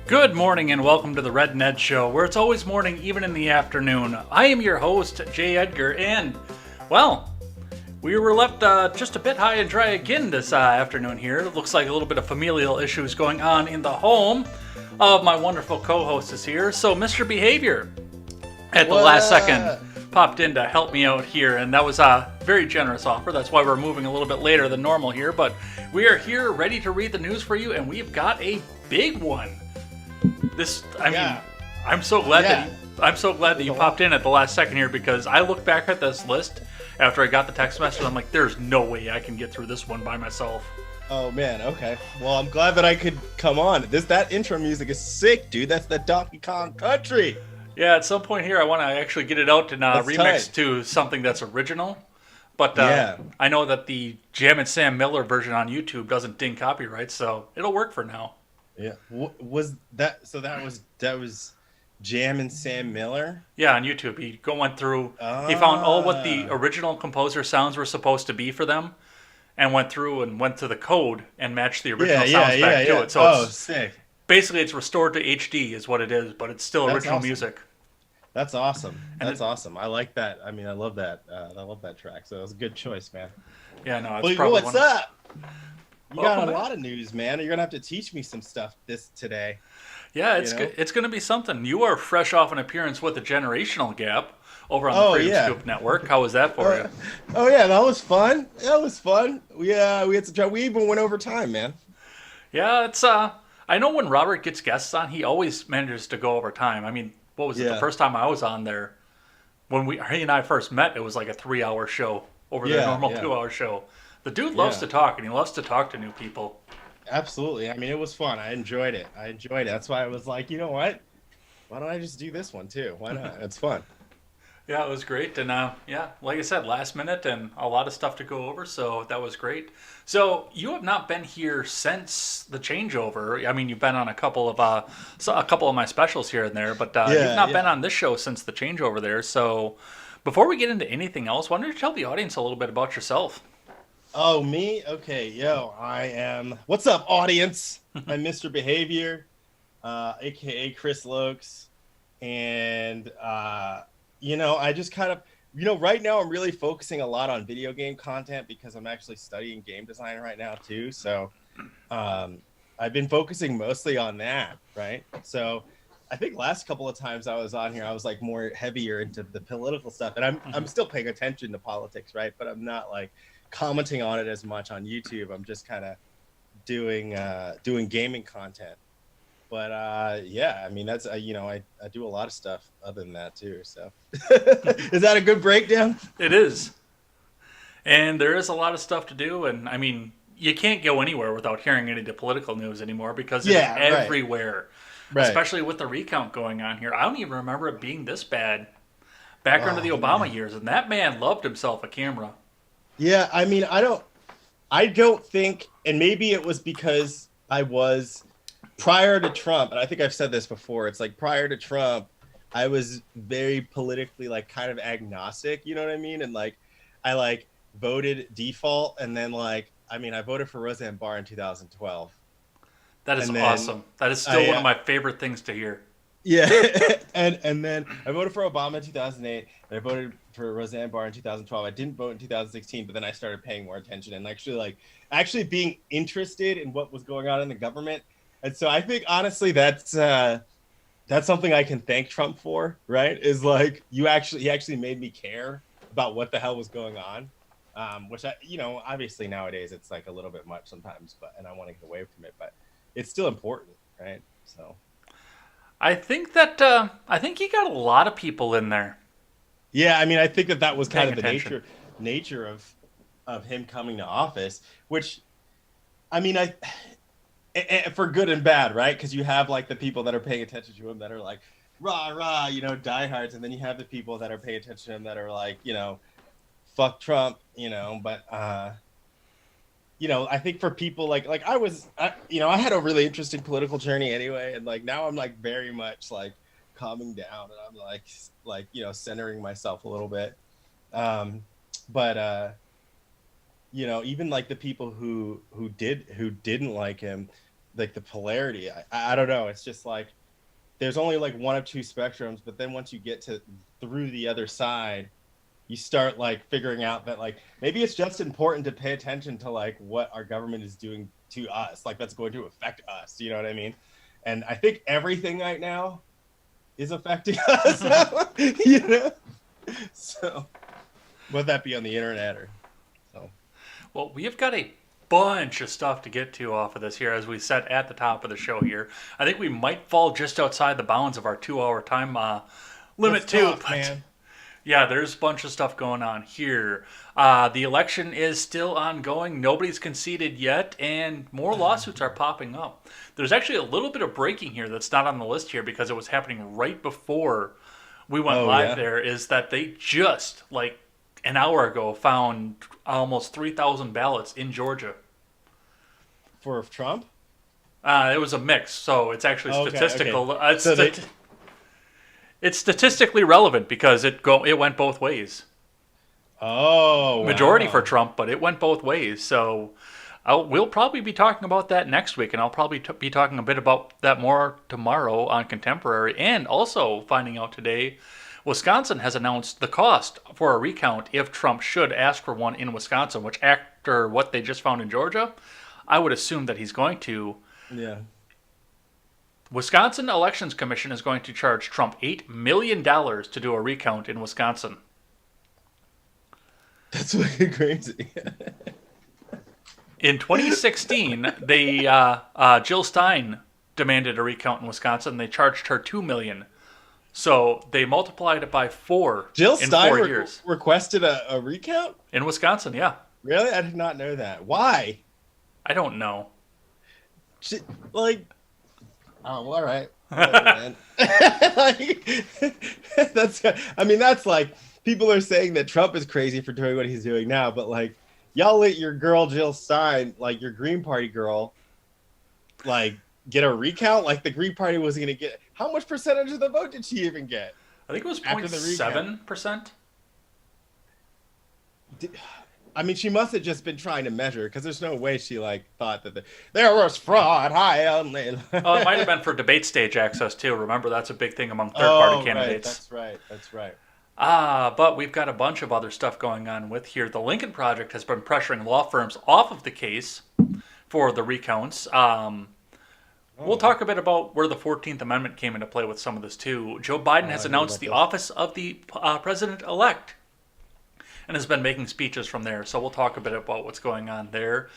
Good morning and welcome to the Red Ned Show, where it's always morning, even in the afternoon. I am your host, Jay Edgar, and, well, we were left just a bit high and dry again this afternoon here. It looks like a little bit of familial issues going on in the home of my wonderful co-host is here. So Mr. Behavior, at the last second, popped in to help me out here, and that was a very generous offer. That's why we're moving a little bit later than normal here, but we are here ready to read the news for you, and we've got a big one. I'm so glad that you popped in at the last second here, because I look back at this list after I got the text message. I'm like, there's no way I can get through this one by myself. Oh man, okay. Well, I'm glad that I could come on. That intro music is sick, dude. That's the Donkey Kong Country. Yeah, at some point here, I want to actually get it out and remix to something that's original. But I know that the Jam and Sam Miller version on YouTube doesn't ding copyright, so it'll work for now. Yeah, was that? So that was Jam and Sam Miller. Yeah, on YouTube, he went through. He found all what the original composer sounds were supposed to be for them, and went through and went to the code and matched the original sounds back to it. So sick. Basically, it's restored to HD, is what it is, but it's still original music. That's awesome. That's awesome. I like that. I mean, I love that. I love that track. So it was a good choice, man. Yeah, no, it's probably what's up? You got a lot of news, man. You're gonna have to teach me some stuff today. Yeah, it's gonna be something. You are fresh off an appearance with a Generational Gap over on the Freedom Scoop Network. How was that for you? Oh yeah, that was fun. We had some try. We even went over time, man. Yeah, it's I know when Robert gets guests on, he always manages to go over time. I mean, what was it? The first time I was on there, when he and I first met, it was like a 3-hour show over their normal 2-hour show. The dude loves to talk, and he loves to talk to new people. Absolutely. I mean, it was fun. I enjoyed it. That's why I was like, you know what? Why don't I just do this one too? Why not? It's fun. Yeah, it was great. And like I said, last minute and a lot of stuff to go over. So that was great. So you have not been here since the changeover. I mean, you've been on a couple of my specials here and there, but you've not been on this show since the changeover there. So before we get into anything else, why don't you tell the audience a little bit about yourself? Oh, me? Okay, I am... What's up, audience? I'm Mr. Behavior, a.k.a. Chris Lokes, and, I just kind of... right now I'm really focusing a lot on video game content because I'm actually studying game design right now, too, so I've been focusing mostly on that, right? So I think last couple of times I was on here, I was, like, more heavier into the political stuff, and I'm still paying attention to politics, right? But I'm not, like... commenting on it as much on YouTube. I'm just kind of doing gaming content. But I mean, that's I do a lot of stuff other than that too. So is that a good breakdown? It is. And there is a lot of stuff to do, and I mean, you can't go anywhere without hearing any of the political news anymore because it's everywhere. Right. Especially with the recount going on here. I don't even remember it being this bad back under the Obama years, and that man loved himself a camera. Yeah, I mean, I don't think, and maybe it was because I was prior to Trump, and I think I've said this before, it's like prior to Trump, I was very politically like kind of agnostic, you know what I mean? And like, I like voted default, and then like, I mean, I voted for Roseanne Barr in 2012. That is awesome. That is still one of my favorite things to hear. Yeah, and then I voted for Obama in 2008, and I voted for Roseanne Barr in 2012. I didn't vote in 2016, but then I started paying more attention and actually being interested in what was going on in the government. And so I think honestly that's something I can thank Trump for, right? Is like he actually made me care about what the hell was going on, which obviously nowadays it's like a little bit much sometimes, and I want to get away from it, but it's still important, right? So. I think he got a lot of people in there Yeah, I mean, I think that was kind paying of the attention. nature of him coming to office, which I mean, for good and bad, right? Because you have like the people that are paying attention to him that are like rah rah, diehards, and then you have the people that are paying attention to him that are like, fuck Trump, But I think for people like I had a really interesting political journey anyway, and like now I'm like very much like calming down, and I'm like centering myself a little bit. Um, but even like the people who didn't like him, like the polarity, I don't know. It's just like there's only like one of two spectrums, but then once you get to through the other side, you start like figuring out that like maybe it's just important to pay attention to like what our government is doing to us, like that's going to affect us. You know what I mean? And I think everything right now is affecting us. you know, so whether that be on the internet or so. Well, we've got a bunch of stuff to get to off of this here, as we said at the top of the show here. I think we might fall just outside the bounds of our 2 hour time limit Let's too, talk, but man. yeah, there's a bunch of stuff going on here. The election is still ongoing. Nobody's conceded yet, and more lawsuits are popping up. There's actually a little bit of breaking here that's not on the list here because it was happening right before we went Oh live yeah, there, is that they just, like an hour ago, found almost 3,000 ballots in Georgia. for Trump. It was a mix, so it's actually Oh, okay. statistical. So they. It's statistically relevant because it went both ways. Oh Majority for wow. Trump, but it went both ways. So we'll probably be talking about that next week, and I'll probably be talking a bit about that more tomorrow on Contemporary, and also finding out today, Wisconsin has announced the cost for a recount if Trump should ask for one in Wisconsin, which after what they just found in Georgia, I would assume that he's going to. Yeah. Wisconsin Elections Commission is going to charge Trump $8 million to do a recount in Wisconsin. That's fucking crazy. In 2016, they Jill Stein demanded a recount in Wisconsin. They charged her $2 million. So they multiplied it by four Jill in Stein 4 years requested a recount? in Wisconsin. Yeah, Really? I did not know that. Why? I don't know. She, like, oh, all right. Whatever, man. Like, I mean, that's like, people are saying that Trump is crazy for doing what he's doing now, but like, y'all let your girl Jill Stein, like your Green Party girl, like, get a recount? Like, the Green Party wasn't going to get, how much percentage of the vote did she even get I think it was after the recount? 0.7%. I mean, she must have just been trying to measure because there's no way she like thought that there was fraud. Hi, only. Oh, it might have been for debate stage access too. Remember, that's a big thing among third-party Oh, right. candidates. That's right. That's right. But we've got a bunch of other stuff going on with here. The Lincoln Project has been pressuring law firms off of the case for the recounts. We'll talk a bit about where the 14th Amendment came into play with some of this too. Joe Biden has I heard announced about the this. office of the president-elect and has been making speeches from there. So we'll talk a bit about what's going on there.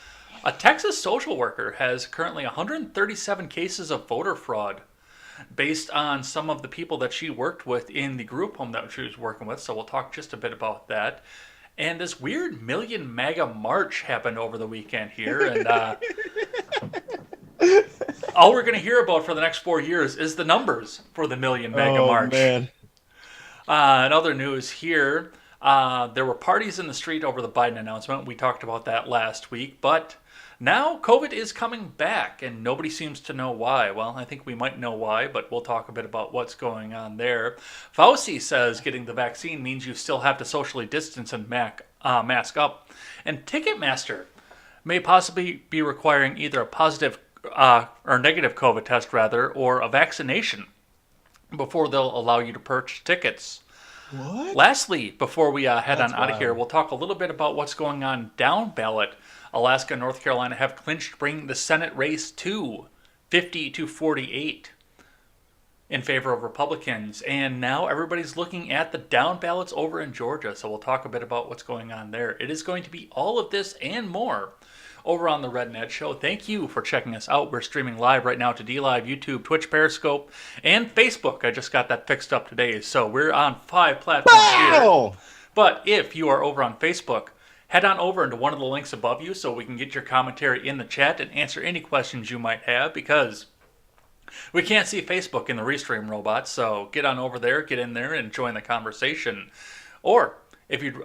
A Texas social worker has currently 137 cases of voter fraud based on some of the people that she worked with in the group home that she was working with. So we'll talk just a bit about that. And this weird Million MAGA March happened over the weekend here. And all we're going to hear about for the next 4 years is the numbers for the Million MAGA March. Man. In other news here, there were parties in the street over the Biden announcement. We talked about that last week, but now COVID is coming back, and nobody seems to know why. Well, I think we might know why, but we'll talk a bit about what's going on there. Fauci says getting the vaccine means you still have to socially distance and mask up. And Ticketmaster may possibly be requiring either a positive or negative COVID test, rather, or a vaccination before they'll allow you to purchase tickets. What? Lastly, before we head That's on out of here, wild. we'll talk a little bit about what's going on down ballot. Alaska and North Carolina have clinched bringing the Senate race to 50 to 48 in favor of Republicans. And now everybody's looking at the down ballots over in Georgia. So we'll talk a bit about what's going on there. It is going to be all of this and more over on the Red Ned Show. Thank you for checking us out. We're streaming live right now to DLive, YouTube, Twitch, Periscope, and Facebook. I just got that fixed up today. So we're on 5 platforms here. But if you are over on Facebook, head on over into one of the links above you so we can get your commentary in the chat and answer any questions you might have, because we can't see Facebook in the Restream robot. So get on over there, get in there, and join the conversation. Or if you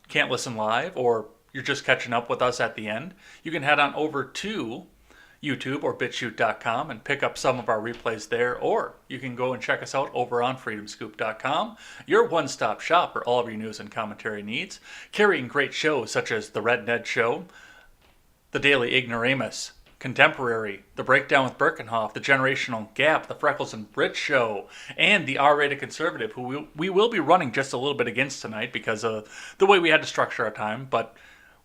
can't listen live, or you're just catching up with us at the end, you can head on over to YouTube or BitChute.com and pick up some of our replays there. Or you can go and check us out over on FreedomScoop.com, your one-stop shop for all of your news and commentary needs, carrying great shows such as The Red Ned Show, The Daily Ignoramus, Contemporary, The Breakdown with Birkenhoff, The Generational Gap, The Freckles and Brit Show, and The R-Rated Conservative, who we will be running just a little bit against tonight because of the way we had to structure our time. But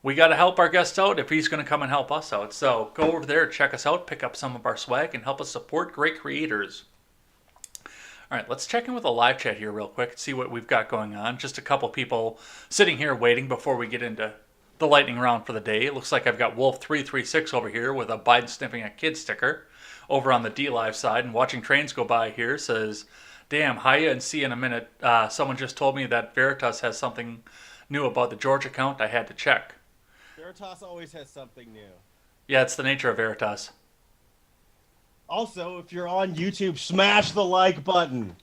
we got to help our guest out if he's going to come and help us out. So go over there, check us out, pick up some of our swag, and help us support great creators. All right, let's check in with a live chat here real quick, see what we've got going on. Just a couple people sitting here waiting before we get into the lightning round for the day. It looks like I've got Wolf336 over here with a Biden sniffing a kid sticker over on the DLive side. And watching trains go by here says, damn, hiya and see you in a minute. Someone just told me that Veritas has something new about the George account. I had to check. Veritas always has something new. Yeah, it's the nature of Veritas. Also, if you're on YouTube, smash the like button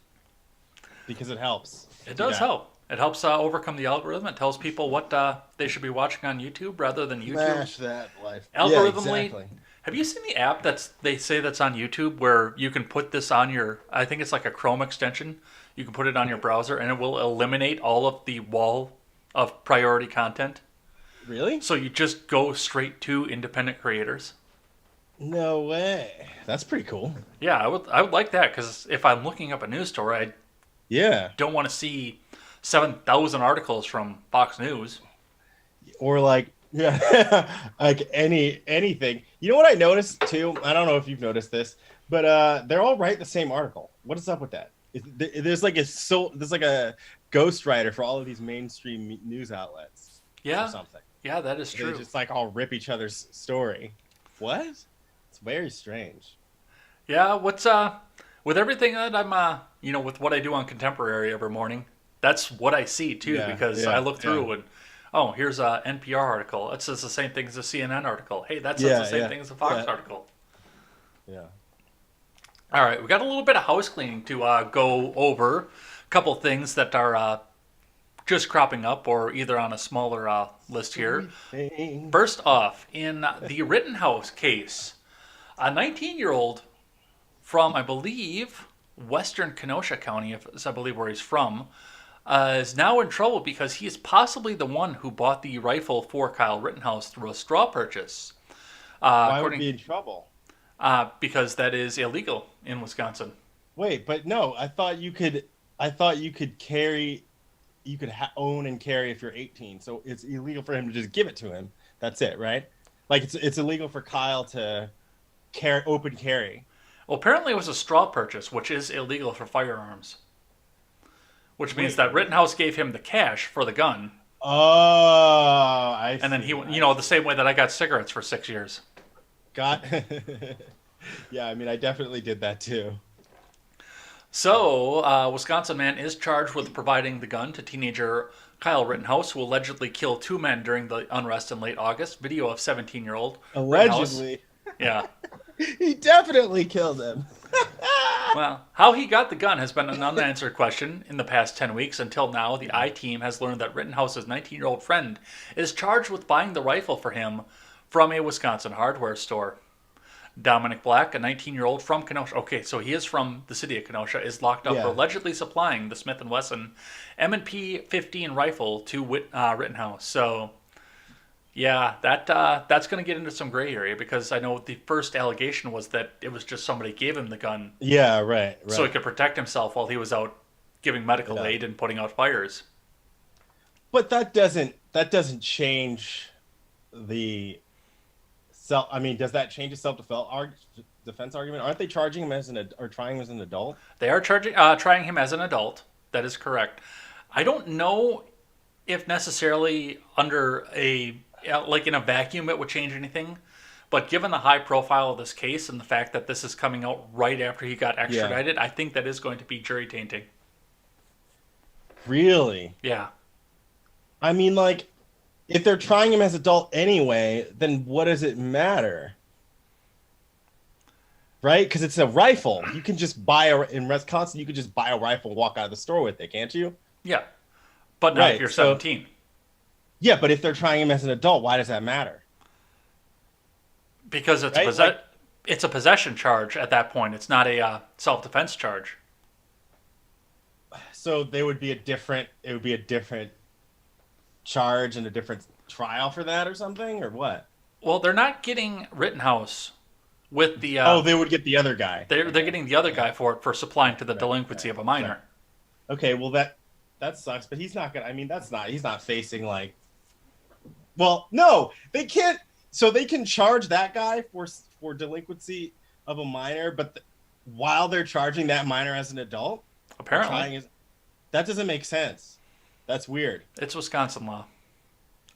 because it helps. It does help. It helps overcome the algorithm. It tells people what they should be watching on YouTube rather than YouTube. Smash that like. Algorithmically. Yeah, exactly. Have you seen the app they say that's on YouTube where you can put this on your, I think it's like a Chrome extension. You can put it on your browser and it will eliminate all of the wall of priority content. Really? So you just go straight to independent creators. No way. That's pretty cool. Yeah, I would like that, because if I'm looking up a news story, I don't want to see 7,000 articles from Fox News. Or like like anything. You know what I noticed too? I don't know if you've noticed this, but they're all write the same article. What is up with that? There's like a ghostwriter for all of these mainstream news outlets. Yeah. Or something. Yeah, that is true. They just like all rip each other's story. What? It's very strange. Yeah, what's with everything that I'm with what I do on Contemporary every morning, that's what I see too, because I look through and here's a NPR article. It says the same thing as a CNN article. Hey, that says the same thing as a Fox article. Yeah. All right, we got a little bit of house cleaning to go over. A couple things that are just cropping up or either on a smaller list here. First off, in the Rittenhouse case, a 19-year-old from, I believe, western Kenosha County, I believe where he's from, is now in trouble because he is possibly the one who bought the rifle for Kyle Rittenhouse through a straw purchase. Why would he be in trouble? Because that is illegal in Wisconsin. Wait, but no, I thought you could carry... You could own and carry if you're 18, so it's illegal for him to just give it to him. That's it, right? Like it's illegal for Kyle to open carry. Well, apparently it was a straw purchase, which is illegal for firearms. Which means that Rittenhouse gave him the cash for the gun. Oh, I see. And then he, the same way that I got cigarettes for 6 years. Yeah, I mean, I definitely did that too. So, Wisconsin man is charged with providing the gun to teenager Kyle Rittenhouse, who allegedly killed 2 men during the unrest in late August. Video of 17-year-old Allegedly. Yeah. He definitely killed him. Well, how he got the gun has been an unanswered question in the past 10 weeks. Until now, the I-Team has learned that Rittenhouse's 19-year-old friend is charged with buying the rifle for him from a Wisconsin hardware store. Dominic Black, a 19-year-old from Kenosha. Okay, so he is from the city of Kenosha, is locked up for allegedly supplying the Smith & Wesson M&P 15 rifle to Rittenhouse. So, yeah, that's going to get into some gray area, because I know the first allegation was that it was just somebody gave him the gun. Yeah, right. So he could protect himself while he was out giving medical aid and putting out fires. But that doesn't change the... does that change the self-defense argument? Aren't they charging him or trying him as an adult? They are trying him as an adult. That is correct. I don't know if necessarily under a like in a vacuum it would change anything. But given the high profile of this case and the fact that this is coming out right after he got Yeah. extradited, I think that is going to be jury tainting. Really? Yeah. I mean, like, if they're trying him as adult anyway, then what does it matter? Right? Because it's a rifle. You can just in Wisconsin, you could just buy a rifle and walk out of the store with it, can't you? Yeah. But not if Right. you're So, 17. yeah, but if they're trying him as an adult, why does that matter? Because it's Right? Like, it's a possession charge at that point. It's not a self-defense charge. so they would be it would be a different charge and a different trial for that or something, or what? Well, they're not getting Rittenhouse with the. Oh, they would get the other guy. They're getting the other Yeah. guy for it for supplying to the Right, delinquency right, of a minor. right. Okay, well that sucks, but he's not gonna. I mean, he's not facing like. Well, no, they can't. So they can charge that guy for delinquency of a minor, but while they're charging that minor as an adult, Apparently, that doesn't make sense. That's weird. it's Wisconsin law.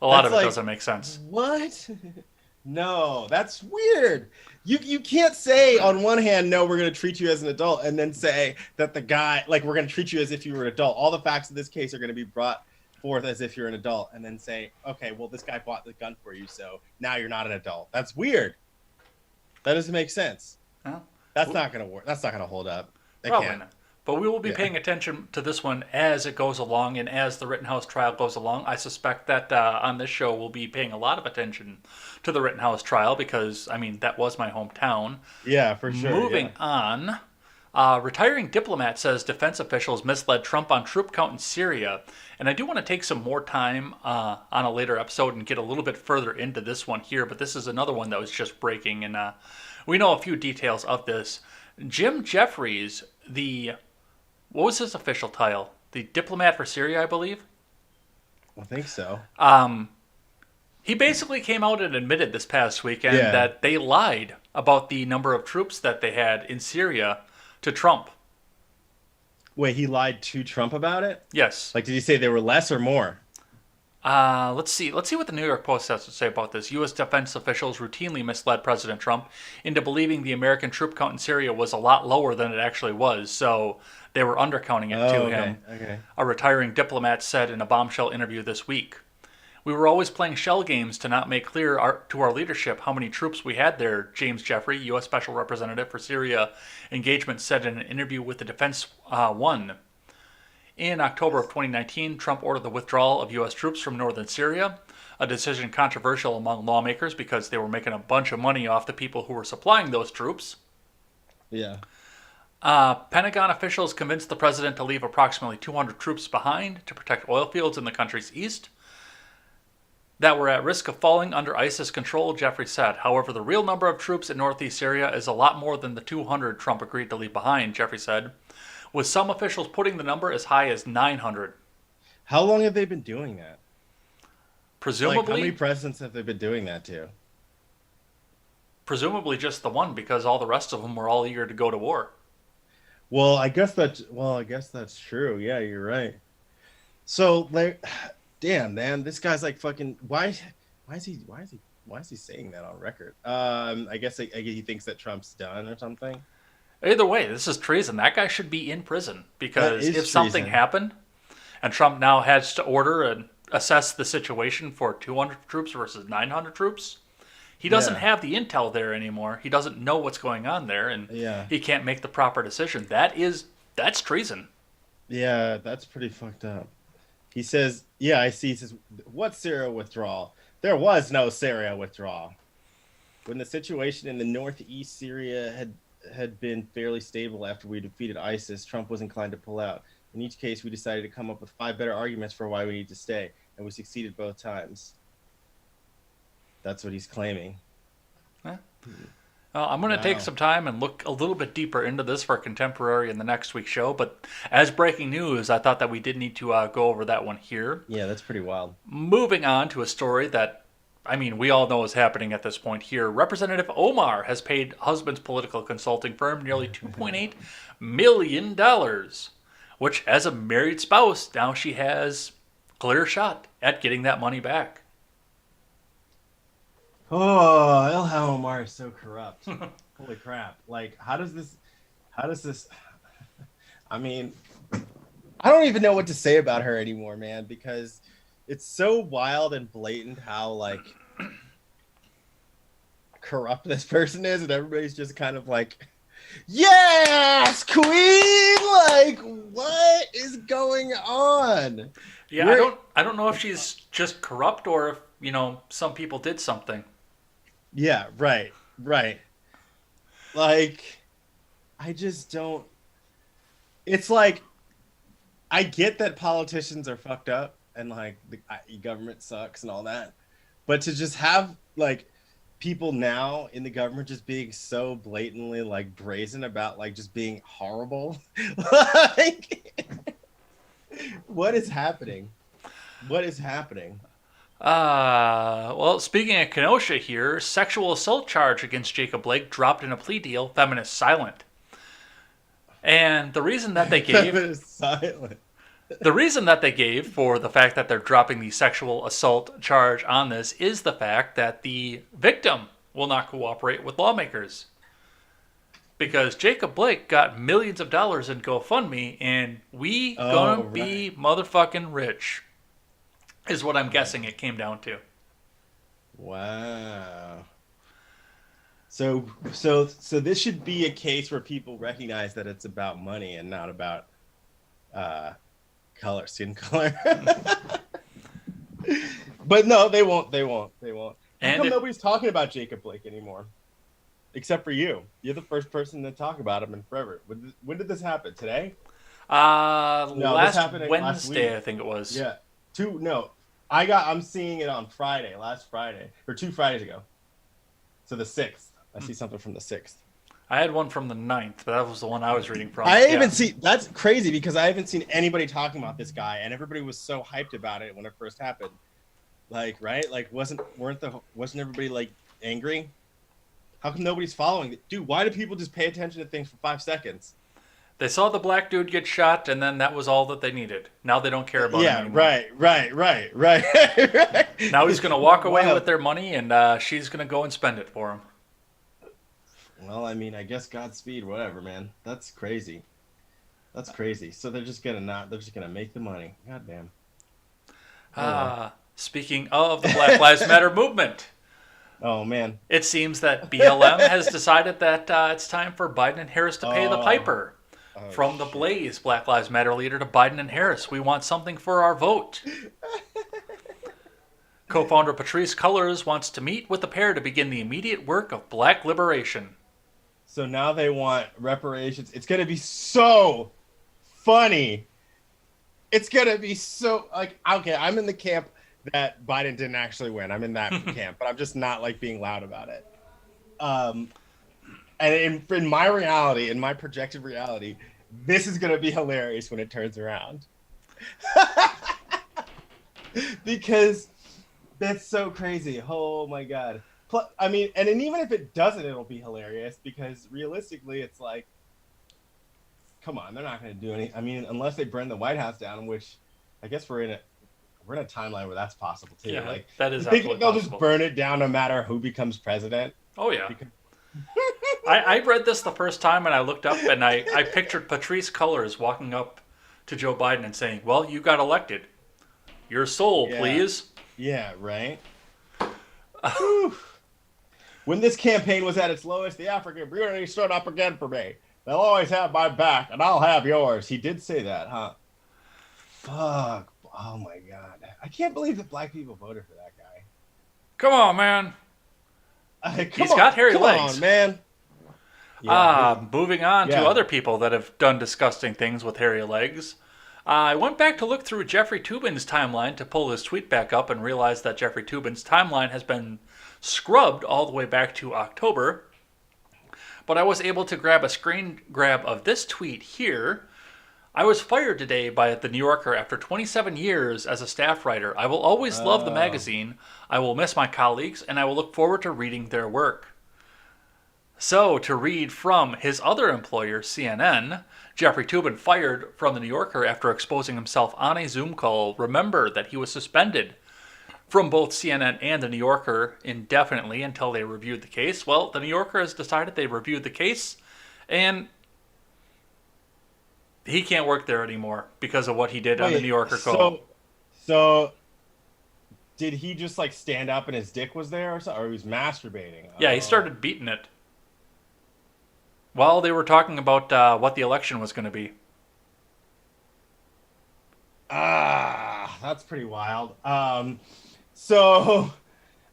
A lot That's of it like, doesn't make sense. What? No, that's weird. You can't say on one hand, no, we're going to treat you as an adult, and then say that the guy, like, we're going to treat you as if you were an adult. All the facts of this case are going to be brought forth as if you're an adult, and then say, okay, well, this guy bought the gun for you, so now you're not an adult. That's weird. That doesn't make sense. Well, That's not going to work. That's not going to hold up. They probably can't. not. But we will be Yeah. paying attention to this one as it goes along and as the Rittenhouse trial goes along. I suspect that on this show we'll be paying a lot of attention to the Rittenhouse trial because, I mean, that was my hometown. Yeah, for sure. Moving yeah. on, retiring diplomat says defense officials misled Trump on troop count in Syria. And I do want to take some more time on a later episode and get a little bit further into this one here, but this is another one that was just breaking, and we know a few details of this. Jim Jeffries, what was his official title? The diplomat for Syria, I believe? I think so. He basically came out and admitted this past weekend Yeah. that they lied about the number of troops that they had in Syria to Trump. Wait, he lied to Trump about it? Yes. Like, did he say there were less or more? Let's see what the New York Post has to say about this. U.S. defense officials routinely misled President Trump into believing the American troop count in Syria was a lot lower than it actually was, so they were undercounting it to him. Okay. A retiring diplomat said in a bombshell interview this week. We were always playing shell games to not make clear to our leadership how many troops we had there, James Jeffrey, U.S. Special Representative for Syria Engagement, said in an interview with the Defense One. In October of 2019, Trump ordered the withdrawal of U.S. troops from northern Syria, a decision controversial among lawmakers because they were making a bunch of money off the people who were supplying those troops. Yeah. Pentagon officials convinced the president to leave approximately 200 troops behind to protect oil fields in the country's east that were at risk of falling under ISIS control, Jeffrey said. However, the real number of troops in northeast Syria is a lot more than the 200 Trump agreed to leave behind, Jeffrey said, with some officials putting the number as high as 900. How long have they been doing that? Presumably, Like, how many presidents have they been doing that to? presumably just the one, because all the rest of them were all eager to go to war. Well, I guess that's true. Yeah, you're right. So, like, damn, man, this guy's like fucking. Why is he saying that on record? I guess he thinks that Trump's done or something. Either way, this is treason. That guy should be in prison because is if something treason. happened and Trump now has to order and assess the situation for 200 troops versus 900 troops, he doesn't Yeah. have the intel there anymore. He doesn't know what's going on there, and Yeah. he can't make the proper decision. That's treason. Yeah, that's pretty fucked up. He says, yeah, I see. He says, what Syria withdrawal? There was no Syria withdrawal. When the situation in the northeast Syria had been fairly stable after we defeated ISIS, Trump was inclined to pull out. In each case, we decided to come up with 5 better arguments for why we need to stay, and we succeeded both times. That's what he's claiming. I'm going to take Wow. some time and look a little bit deeper into this for contemporary in the next week's show. But as breaking news, I thought that we did need to go over that one here. Yeah, that's pretty wild. Moving on to a story that, I mean, we all know is happening at this point here. Representative Omar has paid husband's political consulting firm nearly $2.8 million, which, as a married spouse, now she has clear shot at getting that money back. Oh, Ilhan Omar is so corrupt. Holy crap! Like, How does this? I mean, I don't even know what to say about her anymore, man, because it's so wild and blatant how like corrupt this person is, and everybody's just kind of like, "Yes, queen!" Like, what is going on? Yeah, We're I don't know if she's just corrupt or if, some people did something. yeah, right, right. Like, I just don't. It's like I get that politicians are fucked up and like the government sucks and all that, but to just have like people now in the government just being so blatantly like brazen about like just being horrible, like what is happening? What is happening? Well, speaking of Kenosha here, sexual assault charge against Jacob Blake dropped in a plea deal, feminist silent. And the reason that they That gave is silent. The reason that they gave for the fact that they're dropping the sexual assault charge on this is the fact that the victim will not cooperate with lawmakers. Because Jacob Blake got millions of dollars in GoFundMe and we Oh, gonna right. be motherfucking rich, is what I'm guessing it came down to. Wow. So this should be a case where people recognize that it's about money and not about uh skin color. But no, they won't. How And come it, nobody's talking about Jacob Blake anymore? Except for you. You're the first person to talk about him in forever. When did this happen? Today? No, this last happened last Wednesday, week. I think it was. Yeah. Two no. I'm seeing it on Friday, last Friday, or 2 Fridays ago. So the 6th. I see something from the 6th. I had one from the 9th, but that was the one I was reading from. I Yeah. haven't seen that's crazy because I haven't seen anybody talking about this guy, and everybody was so hyped about it when it first happened. Like, right? Like, wasn't everybody like angry? How come nobody's following it? Dude, why do people just pay attention to things for 5 seconds? They saw the black dude get shot, and then that was all that they needed. Now they don't care about him Yeah, anymore. right. Right. Now he's going to walk away Wow. with their money, and she's going to go and spend it for him. Well, I mean, I guess Godspeed, whatever, man. That's crazy. That's crazy. So they're just gonna make the money. God damn. Oh well. Speaking of the Black Lives Matter movement, Oh man. it seems that BLM has decided that it's time for Biden and Harris to pay the Oh, piper. oh From the shit. Blaze Black Lives Matter leader to Biden and Harris, we want something for our vote. Co-founder Patrice Cullors wants to meet with the pair to begin the immediate work of black liberation. So now they want reparations. It's gonna be so funny. It's gonna be so like okay. I'm in the camp that Biden didn't actually win. I'm in that camp, but I'm just not like being loud about it. Um, and in my reality, in my projected reality, this is gonna be hilarious when it turns around. Because that's so crazy. Oh my god. I mean, and then even if it doesn't, it'll be hilarious because realistically, it's like, come on, they're not going to do any. I mean, unless they burn the White House down, which I guess we're in a timeline where that's possible too. Yeah, Like, that is you think absolutely they'll possible. just burn it down no matter who becomes president? Oh, yeah. Because, I read this the first time and I looked up and I pictured Patrice Cullors walking up to Joe Biden and saying, well, you got elected. Your soul, Yeah. please. yeah, right. Whew. When this campaign was at its lowest, the African community stood up again for me. They'll always have my back, and I'll have yours. He did say that, huh? Fuck. Oh my god. I can't believe that black people voted for that guy. Come on, man. He's got hairy come legs. on, man. Yeah, Moving on Yeah. to other people that have done disgusting things with hairy legs. I went back to look through Jeffrey Toobin's timeline to pull his tweet back up and realized that Jeffrey Toobin's timeline has been scrubbed all the way back to October. But I was able to grab a screen grab of this tweet here. I was fired today by The New Yorker after 27 years as a staff writer. I will always love the magazine. I will miss my colleagues, and I will look forward to reading their work. So, to read from his other employer, CNN, Jeffrey Toobin fired from The New Yorker after exposing himself on a Zoom call. Remember that he was suspended from both CNN and the New Yorker indefinitely until they reviewed the case. Well, the New Yorker has decided they reviewed the case, and he can't work there anymore because of what he did on the New Yorker call. So did he just like stand up and his dick was there, or he was masturbating? Yeah, he started beating it while they were talking about what the election was going to be. That's pretty wild. So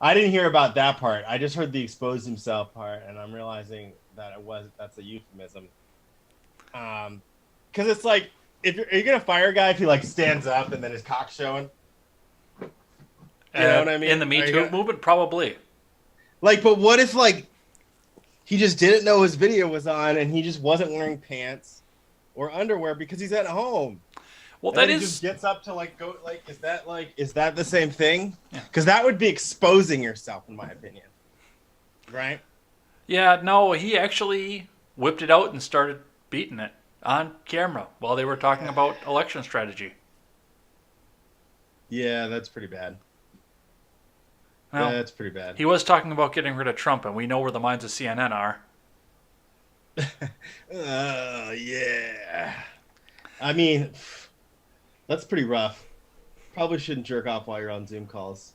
I didn't hear about that part. I just heard the exposed himself part, and I'm realizing that that's a euphemism. Because it's like, are you gonna fire a guy if he like stands up and then his cock's showing? You know what I mean? In the Me Too movement, probably. Like, but what if like he just didn't know his video was on and he just wasn't wearing pants or underwear because he's at home? Well, and he just gets up to like go like is that the same thing? Because that would be exposing yourself, in my opinion, right? Yeah, no, he actually whipped it out and started beating it on camera while they were talking about election strategy. Yeah, that's pretty bad. Well, that's pretty bad. He was talking about getting rid of Trump, and we know where the minds of CNN are. Oh, yeah. I mean, that's pretty rough. Probably shouldn't jerk off while you're on Zoom calls.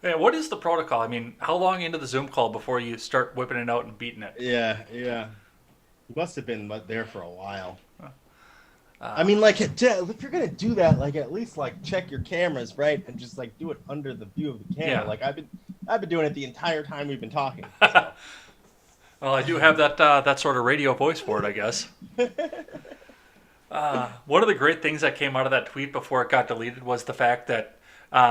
Yeah, what is the protocol? I mean, how long into the Zoom call before you start whipping it out and beating it? Yeah. He must have been there for a while. I mean, like, if you're gonna do that, like, at least like check your cameras, right, and just like do it under the view of the camera. Yeah. Like, I've been doing it the entire time we've been talking. So. Well, I do have that sort of radio voice for it, I guess. One of the great things that came out of that tweet before it got deleted was the fact that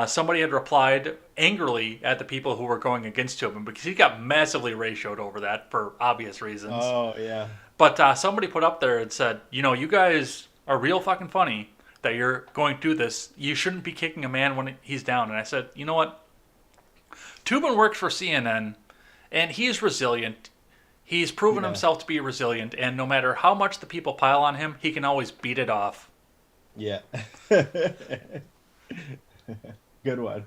somebody had replied angrily at the people who were going against him, because he got massively ratioed over that for obvious reasons. Oh, yeah. But somebody put up there and said, you guys are real fucking funny that you're going to do this. You shouldn't be kicking a man when he's down. And I said, you know what? Tubin works for CNN, and he's resilient. He's proven himself to be resilient, and no matter how much the people pile on him, he can always beat it off. Yeah. Good one.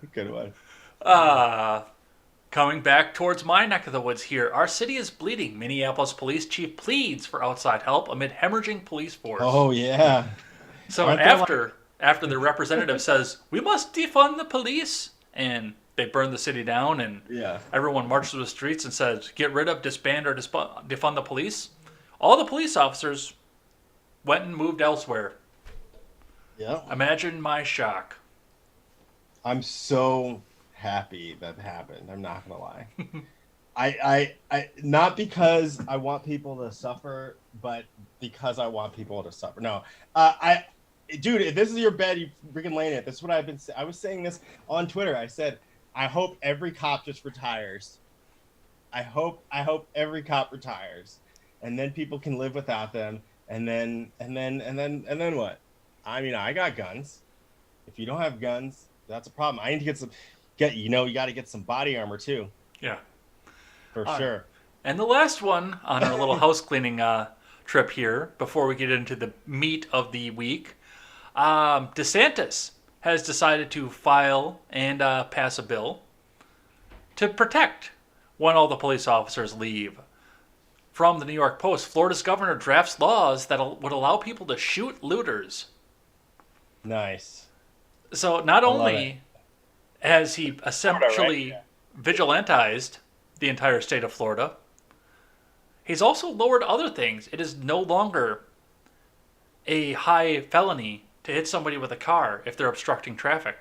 Coming back towards my neck of the woods here, our city is bleeding. Minneapolis police chief pleads for outside help amid hemorrhaging police force. Oh, yeah. So after the representative says, we must defund the police, and they burn the city down, and everyone marches to the streets and says, get rid of, disband, or defund the police, all the police officers went and moved elsewhere. Yeah. Imagine my shock. I'm so happy that happened. I'm not gonna lie. I not because I want people to suffer, but because I want people to suffer. No, dude, if this is your bed, you freaking laying it. This is what I was saying this on Twitter. I said, I hope every cop just retires. I hope every cop retires, and then people can live without them. And then what? I mean, I got guns. If you don't have guns, that's a problem. I need to get some. You got to get some body armor too. Yeah, for sure. And the last one on our little house cleaning trip here, before we get into the meat of the week, DeSantis has decided to file and pass a bill to protect when all the police officers leave. From the New York Post, Florida's governor drafts laws that would allow people to shoot looters. Nice. So not only has he essentially vigilantized the entire state of Florida, he's also lowered other things. It is no longer a high felony to hit somebody with a car if they're obstructing traffic.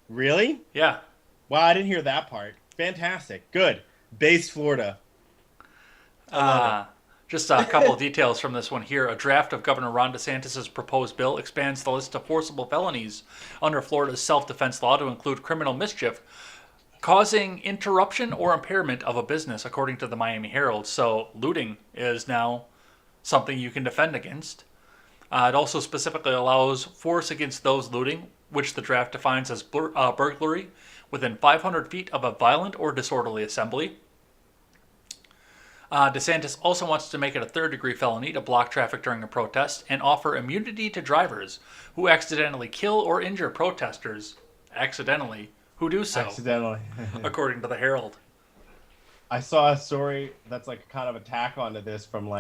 Really? Yeah. Wow, I didn't hear that part. Fantastic. Good. Based Florida. Just a couple of details from this one here. A draft of Governor Ron DeSantis' proposed bill expands the list of forcible felonies under Florida's self-defense law to include criminal mischief, causing interruption or impairment of a business, according to the Miami Herald. So looting is now something you can defend against. It also specifically allows force against those looting, which the draft defines as burglary within 500 feet of a violent or disorderly assembly. DeSantis also wants to make it a third-degree felony to block traffic during a protest and offer immunity to drivers who accidentally kill or injure protesters, who who do so, accidentally. according to the Herald. I saw a story that's like kind of a tack onto this from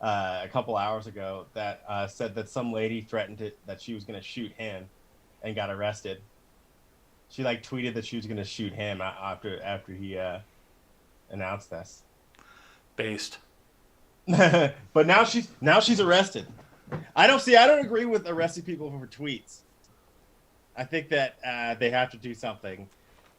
a couple hours ago that said that some lady threatened that she was going to shoot him and got arrested. She like tweeted that she was going to shoot him after he announced this. Based. But now she's arrested. I don't agree with arresting people for tweets. I think that they have to do something.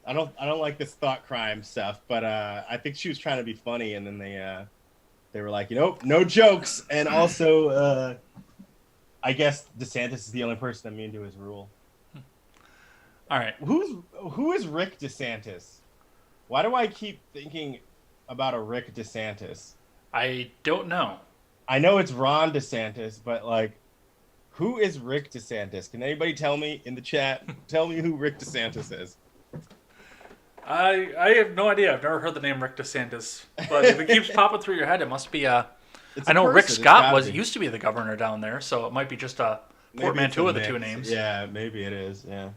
I don't like this thought crime stuff, but I think she was trying to be funny, and then they were like, no jokes, and also I guess DeSantis is the only person immune to his rule. All right. Who is Rick DeSantis? Why do I keep thinking about a Rick DeSantis? I don't know. I know it's Ron DeSantis, but like, who is Rick DeSantis? Can anybody tell me in the chat? Tell me who Rick DeSantis is. I have no idea. I've never heard the name Rick DeSantis, but if it keeps popping through your head, it must be I know Rick Scott used to be the governor down there, so it might be just a portmanteau of the two names. Yeah, maybe it is. Yeah.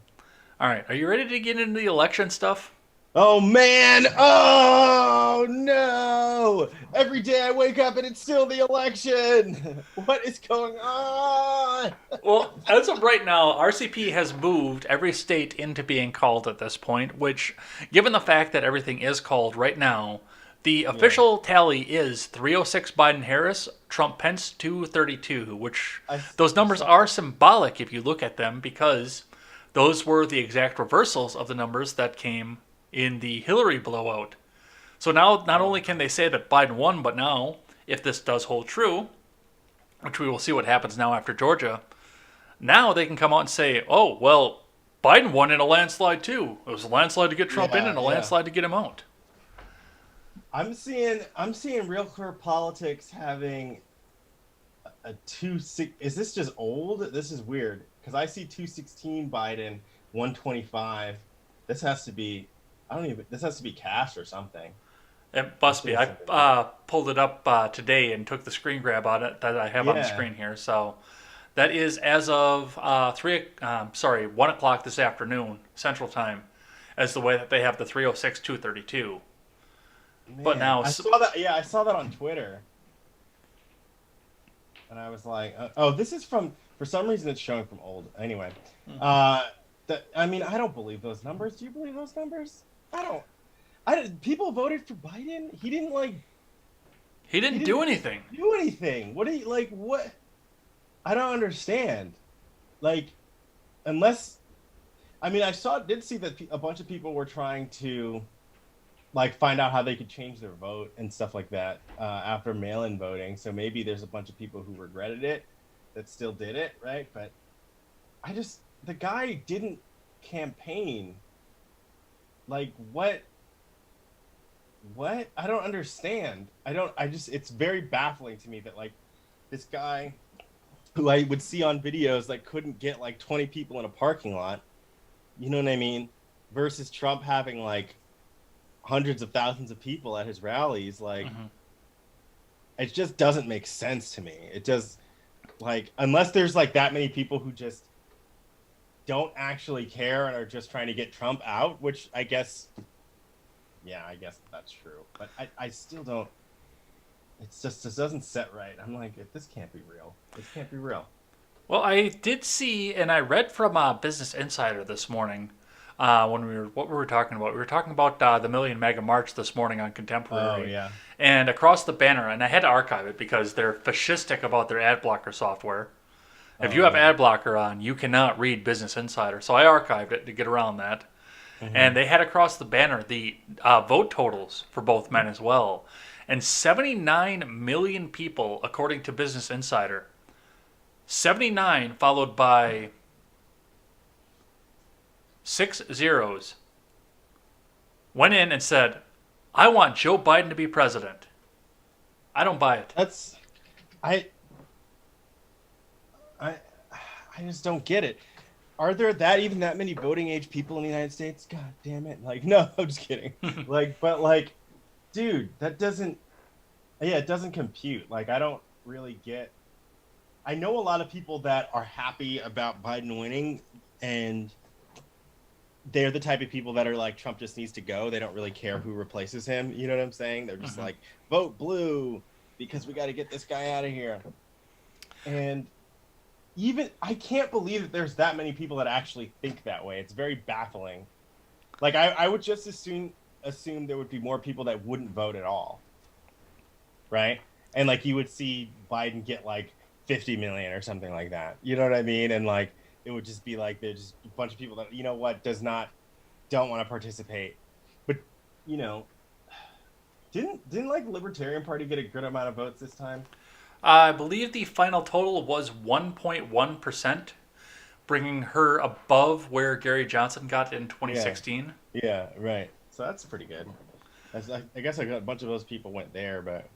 All right, are you ready to get into the election stuff? Oh man! Oh no! Every day I wake up and it's still the election. What is going on? Well, as of right now, RCP has moved every state into being called at this point, which, given the fact that everything is called right now, the official tally is 306 Biden-Harris, Trump-Pence 232, which those numbers are symbolic if you look at them, because those were the exact reversals of the numbers that came in the Hillary blowout. So now not only can they say that Biden won, but now, if this does hold true, which we will see what happens now after Georgia, now they can come out and say, oh, well, Biden won in a landslide too. It was a landslide to get Trump in and a landslide to get him out. I'm seeing Real Clear Politics having a 2-6. Is this just old? This is weird because I see 216 Biden, 125. This has to be this has to be cash or something. It must be. I pulled it up today and took the screen grab on it that I have on the screen here. So that is as of 1 o'clock this afternoon, Central Time, as the way that they have the 306 232. Man, but now I saw that. Yeah, I saw that on Twitter, and I was like, "Oh, this is from." For some reason, it's showing from old. Anyway, I don't believe those numbers. Do you believe those numbers? People voted for Biden. He didn't do anything. Do anything. What do you like? What? I don't understand. Like, unless, I did see that a bunch of people were trying to, like, find out how they could change their vote and stuff like that after mail-in voting. So maybe there's a bunch of people who regretted it that still did it, right? But the guy didn't campaign. Like, what? I don't understand. It's very baffling to me that, like, this guy who I would see on videos, like, couldn't get, like, 20 people in a parking lot, you know what I mean? Versus Trump having, like, hundreds of thousands of people at his rallies. Like, it just doesn't make sense to me. It just, like, unless there's, like, that many people who just don't actually care and are just trying to get Trump out, which I guess that's true. But I still don't. It's just, it doesn't set right. I'm like, this can't be real. This can't be real. Well, I did see, and I read from Business Insider this morning what were we talking about? We were talking about the Million Mega March this morning on Contemporary. Oh, yeah. And across the banner, and I had to archive it because they're fascistic about their ad blocker software. If you have ad blocker on, you cannot read Business Insider. So I archived it to get around that. And they had across the banner the vote totals for both men as well. And 79 million people, according to Business Insider. 79 followed by 6 zeros. Went in and said, I want Joe Biden to be president. I don't buy it. I just don't get it. Are there that many voting age people in the United States? God damn it. Like, no, I'm just kidding. Dude, that doesn't, it doesn't compute. Like, I don't really get, I know a lot of people that are happy about Biden winning, and they're the type of people that are like, Trump just needs to go. They don't really care who replaces him. You know what I'm saying? They're just like, vote blue because we got to get this guy out of here. And even I can't believe that there's that many people that actually think that way. It's very baffling. Like I would just assume there would be more people that wouldn't vote at all. Right? And like you would see Biden get like 50 million or something like that. You know what I mean? And like it would just be like there's just a bunch of people that, you know what, don't want to participate. But, you know, didn't like the Libertarian Party get a good amount of votes this time? I believe the final total was 1.1%, bringing her above where Gary Johnson got in 2016. Yeah, right. So that's pretty good. I guess a bunch of those people went there, but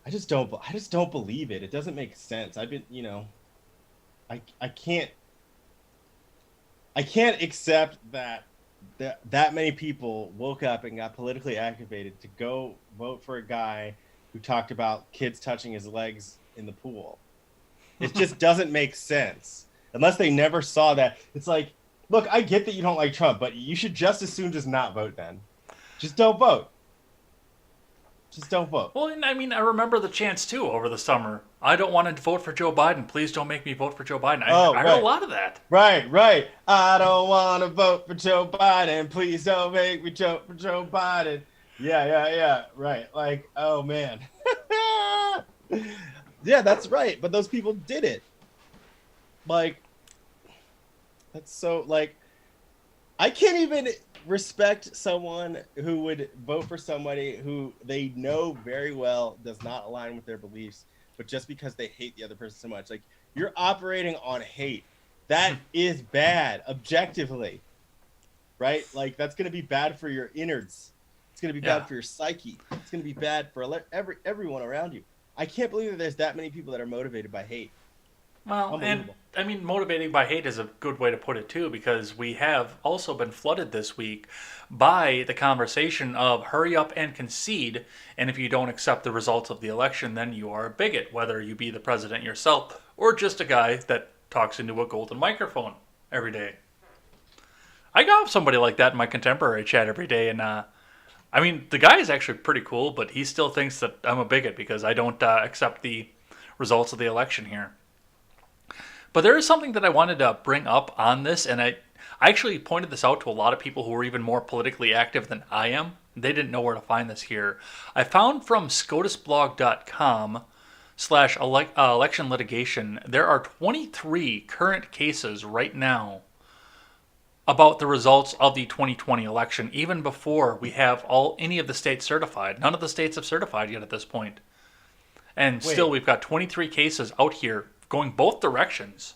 I just don't believe it. It doesn't make sense. I've been, you know, I can't accept that many people woke up and got politically activated to go vote for a guy who talked about kids touching his legs in the pool. It just doesn't make sense unless they never saw that. It's like, look, I get that you don't like Trump, but you should just as soon just not vote then. Just don't vote. Just don't vote. Well, and I mean, I remember the chants too over the summer. I don't want to vote for Joe Biden. Please don't make me vote for Joe Biden. I heard a lot of that. Right. I don't want to vote for Joe Biden. Please don't make me vote for Joe Biden. Yeah. Right. Like, oh man. Yeah, that's right. But those people did it. Like, that's so, like, I can't even respect someone who would vote for somebody who they know very well does not align with their beliefs, but just because they hate the other person so much. Like, you're operating on hate. That is bad, objectively. Right? Like, that's going to be bad for your innards. It's going to be bad for your psyche. It's going to be bad for everyone around you. I can't believe that there's that many people that are motivated by hate. Well, and I mean, motivating by hate is a good way to put it too, because we have also been flooded this week by the conversation of hurry up and concede, and if you don't accept the results of the election, then you are a bigot, whether you be the president yourself or just a guy that talks into a golden microphone every day. I got somebody like that in my contemporary chat every day, and I mean, the guy is actually pretty cool, but he still thinks that I'm a bigot because I don't accept the results of the election here. But there is something that I wanted to bring up on this, and I actually pointed this out to a lot of people who are even more politically active than I am. They didn't know where to find this here. I found from scotusblog.com/election litigation, there are 23 current cases right now about the results of the 2020 election, even before we have any of the states certified. None of the states have certified yet at this point. And still, we've got 23 cases out here going both directions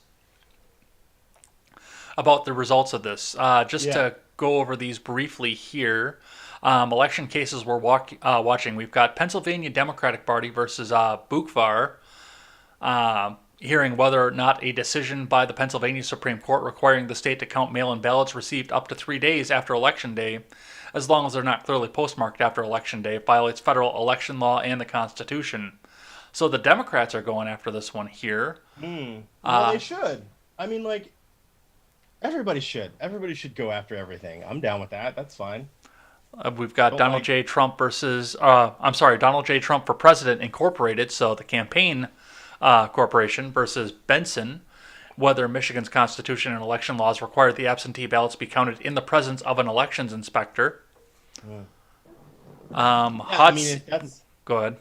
about the results of this. To go over these briefly here, election cases we're watching. We've got Pennsylvania Democratic Party versus Bukvar, hearing whether or not a decision by the Pennsylvania Supreme Court requiring the state to count mail-in ballots received up to 3 days after Election Day, as long as they're not clearly postmarked after Election Day, violates federal election law and the Constitution. So the Democrats are going after this one here. Well, they should. I mean, like, everybody should. Everybody should go after everything. I'm down with that. That's fine. We've got Donald J. Trump versus, Donald J. Trump for President Incorporated, so the campaign corporation, versus Benson, whether Michigan's Constitution and election laws require the absentee ballots be counted in the presence of an elections inspector. Go ahead.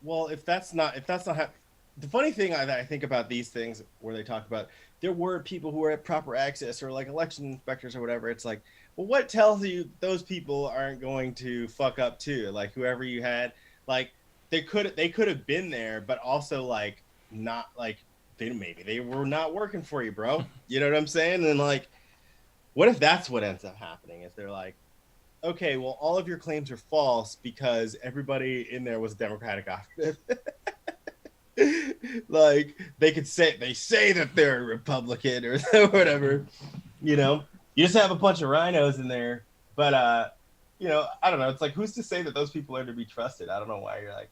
Well, if that's not the funny thing I think about these things where they talk about there were people who were at proper access or like election inspectors or whatever, it's like, well, what tells you those people aren't going to fuck up too? Like whoever you had, like they could have been there, but also like not like maybe they were not working for you, bro. You know what I'm saying? And like, what if that's what ends up happening? If they're like, okay, well, all of your claims are false because everybody in there was Democratic operative. Like they say that they're a Republican or whatever, you know. You just have a bunch of rhinos in there, but you know, I don't know. It's like, who's to say that those people are to be trusted? I don't know why you're like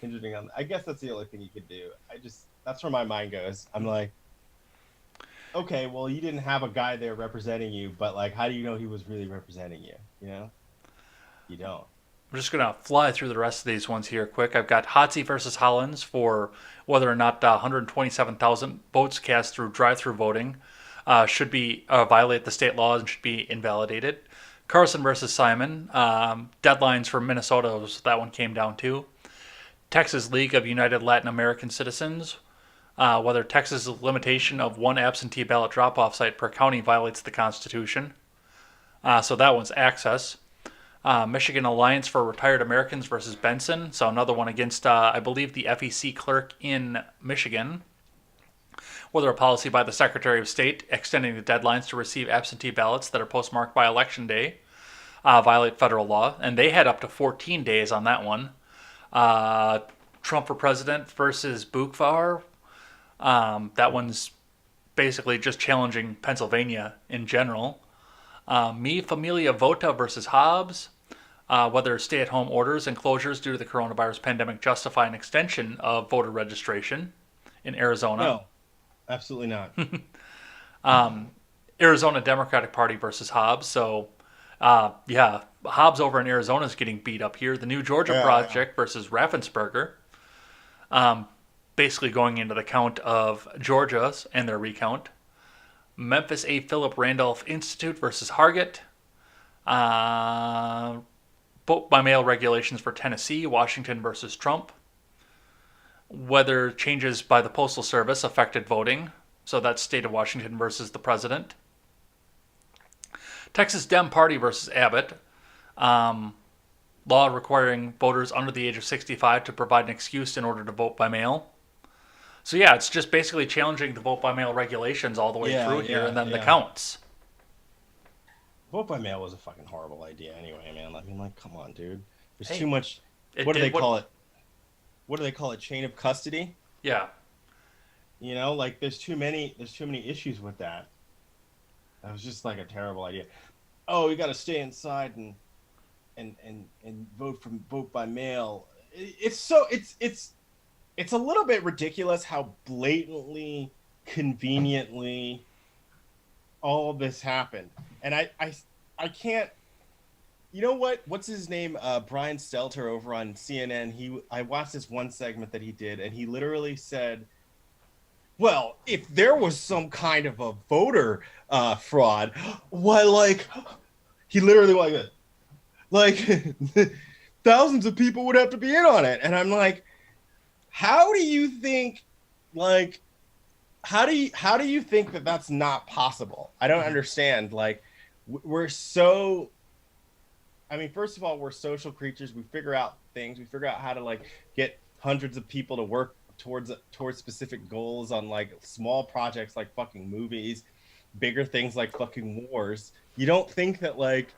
hinging on. I guess that's the only thing you could do. That's where my mind goes. I'm like, okay, well, you didn't have a guy there representing you, but like, how do you know he was really representing you? You know, you don't. I'm just going to fly through the rest of these ones here quick. I've got Hotsy versus Hollins for whether or not 127,000 votes cast through drive-through voting should be violate the state laws and should be invalidated. Carson versus Simon. Deadlines for Minnesota was that one came down to. Texas League of United Latin American Citizens. Whether Texas' limitation of one absentee ballot drop-off site per county violates the Constitution. So that one's Access. Michigan Alliance for Retired Americans versus Benson. So another one against, I believe, the FEC clerk in Michigan. Whether a policy by the Secretary of State extending the deadlines to receive absentee ballots that are postmarked by Election Day violate federal law. And they had up to 14 days on that one. Trump for President versus Bukvar. That one's basically just challenging Pennsylvania in general. Mi Familia Vota versus Hobbs. Whether stay-at-home orders and closures due to the coronavirus pandemic justify an extension of voter registration in Arizona. No, absolutely not. Arizona Democratic Party versus Hobbs. So, yeah, Hobbs over in Arizona is getting beat up here. The New Georgia Project versus Raffensperger. Basically going into the count of Georgia's and their recount. Memphis A. Philip Randolph Institute versus Hargett. Vote by mail regulations for Tennessee, Washington versus Trump. Whether changes by the Postal Service affected voting. So that's state of Washington versus the president. Texas Dem Party versus Abbott. Law requiring voters under the age of 65 to provide an excuse in order to vote by mail. So yeah, it's just basically challenging the vote by mail regulations all the way through here, and then the counts. Vote by mail was a fucking horrible idea anyway, man. I mean, like, come on, dude. There's Hey, too much. What do they call it? What do they call it? Chain of custody? Yeah. You know, like there's too many issues with that. That was just like a terrible idea. Oh, you got to stay inside and vote by mail. It's a little bit ridiculous how blatantly, conveniently all of this happened. And I can't. You know what? What's his name? Brian Stelter over on CNN. I watched this one segment that he did, and he literally said, "Well, if there was some kind of a voter fraud, why, like, he literally like thousands of people would have to be in on it." And I'm like, how do you think, like, how do you think that that's not possible? I don't understand. Like, we're so. I mean, first of all, we're social creatures. We figure out things. We figure out how to like get hundreds of people to work towards specific goals on like small projects like fucking movies, bigger things like fucking wars. You don't think that like,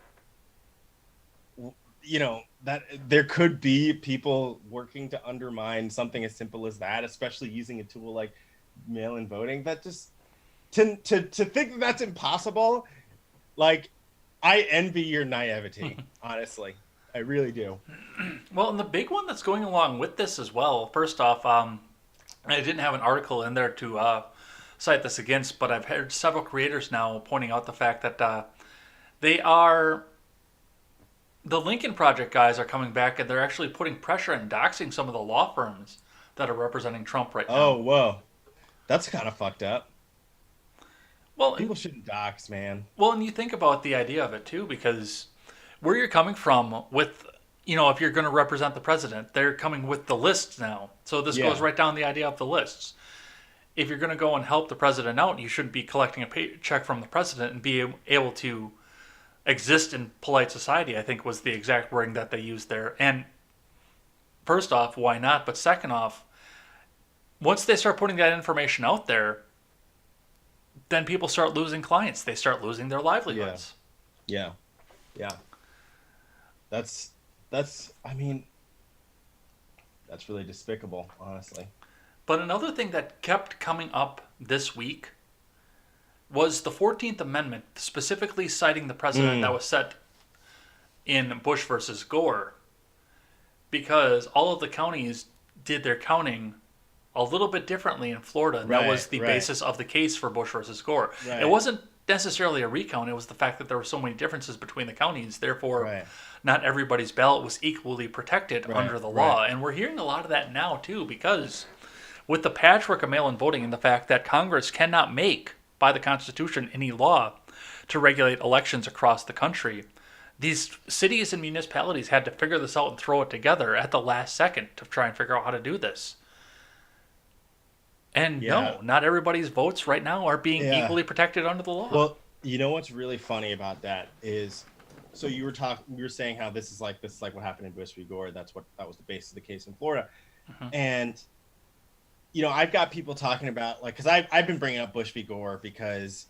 you know, that there could be people working to undermine something as simple as that, especially using a tool like mail-in voting? That just to think that that's impossible, like, I envy your naivety, honestly. I really do. Well, and the big one that's going along with this as well, first off, I didn't have an article in there to cite this against, but I've heard several creators now pointing out the fact that the Lincoln Project guys are coming back and they're actually putting pressure and doxing some of the law firms that are representing Trump right now. Oh, whoa. That's kind of fucked up. Well, people shouldn't dox, man. Well, and you think about the idea of it too, because where you're coming from with, you know, if you're going to represent the president, they're coming with the lists now. So this goes right down the idea of the lists. If you're going to go and help the president out, you shouldn't be collecting a paycheck from the president and be able to exist in polite society, I think was the exact wording that they used there. And first off, why not? But second off, once they start putting that information out there, then people start losing clients. They start losing their livelihoods. Yeah. That's I mean, that's really despicable, honestly. But another thing that kept coming up this week was the 14th Amendment, specifically citing the precedent that was set in Bush versus Gore, because all of the counties did their counting a little bit differently in Florida, and that was Right, the right, basis of the case for Bush versus Gore. It right, wasn't necessarily a recount, it was the fact that there were so many differences between the counties, therefore, right, not everybody's ballot was equally protected right, under the right. law. And we're hearing a lot of that now, too, because with the patchwork of mail in voting and the fact that Congress cannot make, by the Constitution, any law to regulate elections across the country, these cities and municipalities had to figure this out and throw it together at the last second to try and figure out how to do this. And Yeah, no, not everybody's votes right now are being yeah. equally protected under the law. Well, you know what's really funny about that is, so you were saying how this is like what happened in Bush v. Gore. That was the basis of the case in Florida, and I've got people talking about, like, because I've been bringing up Bush v. Gore because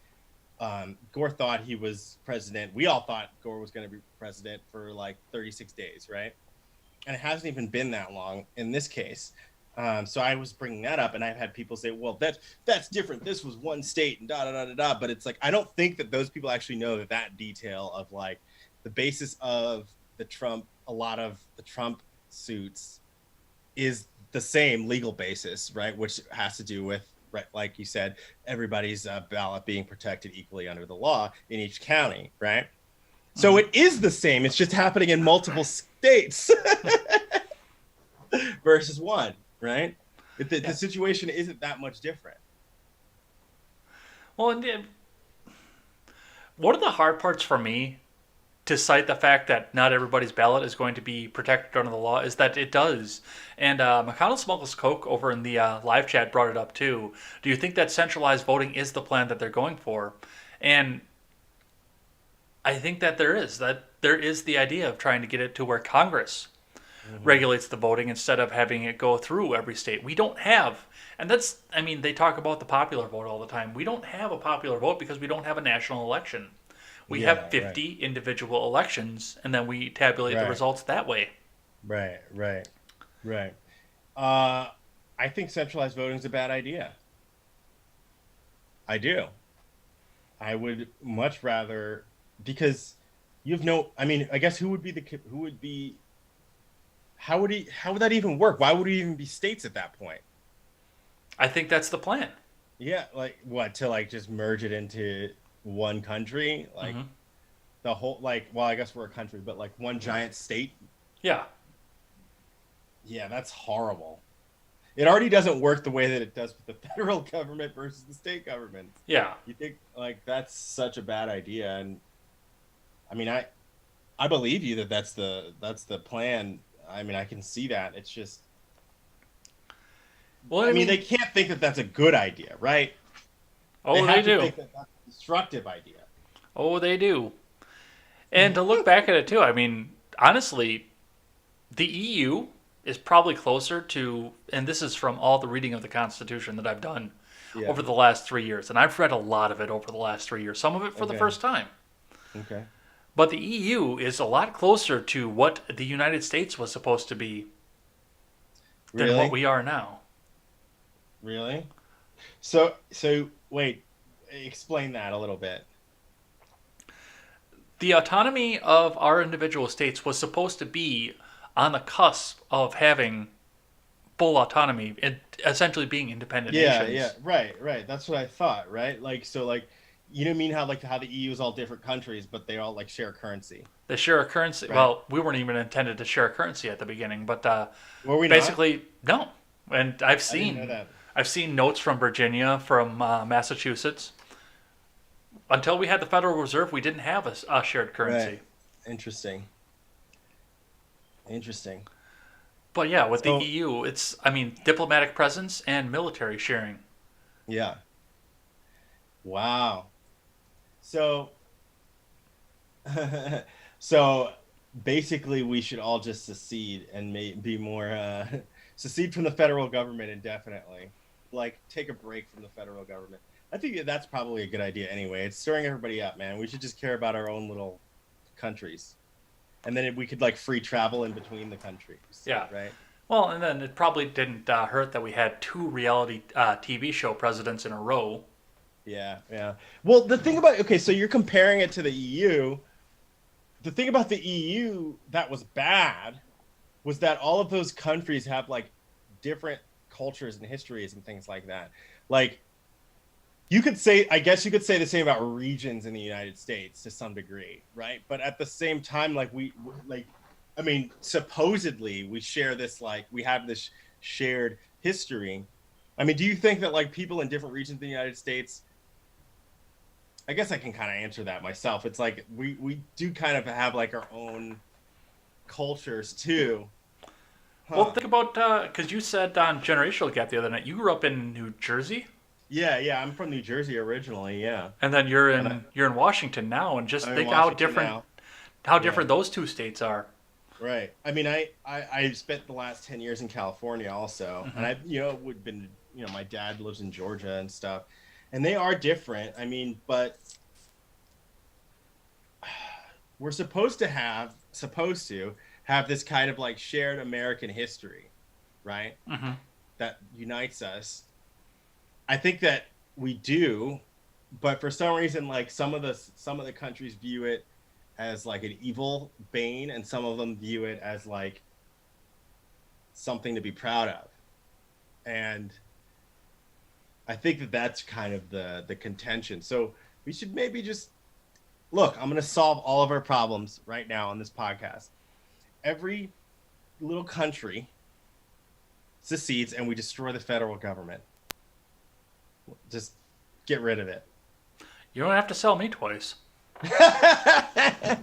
Gore thought he was president. We all thought Gore was going to be president for like 36 days, right? And it hasn't even been that long in this case. So I was bringing that up, and I've had people say, "Well, that's different. This was one state, and da da da da da." But it's like, I don't think that those people actually know that detail of, like, the basis of a lot of the Trump suits is the same legal basis, right? Which has to do with, right, like you said, everybody's ballot being protected equally under the law in each county, right? So it is the same. It's just happening in multiple states versus one, right? The situation isn't that much different. Well, and one of the hard parts for me to cite the fact that not everybody's ballot is going to be protected under the law is that it does. And McConnell Smuggles Coke over in the live chat brought it up too. Do you think that centralized voting is the plan that they're going for? And I think that there is the idea of trying to get it to where Congress regulates the voting instead of having it go through every state. We don't have, and that's, I mean, they talk about the popular vote all the time. We don't have a popular vote because we don't have a national election. We have Yeah, right, 50 individual elections, and then we tabulate the right, results that way. right, right, right. I think centralized voting is a bad idea. I do. I would much rather, because you have no. I mean, I guess who would be how would that even work? Why would it even be states at that point? I think that's the plan. Yeah, like what, to like just merge it into one country, like Hmm. the whole, like, well, I guess we're a country, but like one giant state. Yeah. Yeah, that's horrible. It already doesn't work the way that it does with the federal government versus the state government. Yeah. You think, like, that's such a bad idea? And I mean, I believe you that that's the plan. I mean, I can see that. It's just, Well, I I mean, they mean, can't think that that's a good idea, right? They oh, they have to do. think that that's a destructive idea. Oh, they do. And to look back at it too, I mean, honestly, the EU is probably closer to, and this is from all the reading of the Constitution that I've done Yeah. over the last 3 years, and I've read a lot of it over the last 3 years, some of it for the Okay. first time. Okay. But the EU is a lot closer to what the United States was supposed to be than what Really? we are now. Really? So wait, explain that a little bit. The autonomy of our individual states was supposed to be on the cusp of having full autonomy and essentially being independent Yeah, yeah, nations. right, right. That's what I thought, right? Like, so, like, you know, what I mean, how the EU is all different countries, but they all, like, share currency, They share a currency. right? Well, we weren't even intended to share a currency at the beginning, but Were we not? basically, no. And I didn't know that. I've seen notes from Virginia, from Massachusetts. Until we had the Federal Reserve, we didn't have a shared Right. currency. Interesting. Interesting. But yeah, with the So, EU, it's, I mean, diplomatic presence and military sharing. yeah. Wow. So, so basically, we should all just secede and be more secede from the federal government indefinitely. Like, take a break from the federal government. I think that's probably a good idea anyway. It's stirring everybody up, man. We should just care about our own little countries, and then we could, like, free travel in between the countries, Yeah. right? Well, and then it probably didn't hurt that we had two reality TV show presidents in a row. Yeah, yeah. Well, the thing about, okay, so you're comparing it to the EU. The thing about the EU that was bad was that all of those countries have, like, different cultures and histories and things like that. Like, you could say, I guess you could say the same about regions in the United States to some degree, right? But at the same time, like I mean, supposedly we share this, like we have this shared history. I mean, do you think that like people in different regions of the United States, I guess I can kind of answer that myself. It's like we do kind of have like our own cultures too. Well, think about because you said on Generational Gap the other night, you grew up in New Jersey. Yeah, I'm from New Jersey originally, yeah. And then you're And in Washington now, and just I'm in think how Washington different now. how different those two states are. Right. I mean, I spent the last 10 years in California also, Mm-hmm. and I would been my dad lives in Georgia and stuff, and they are different. I mean, but we're supposed to have this kind of like shared American history, right? Mm-hmm. That unites us. I think that we do, but for some reason, like some of the countries view it as like an evil bane, and some of them view it as like something to be proud of. And I think that that's kind of the contention. So we should maybe just look. I'm going to solve all of our problems right now on this podcast. Every little country secedes, and we destroy the federal government. Just get rid of it. You don't have to sell me twice. I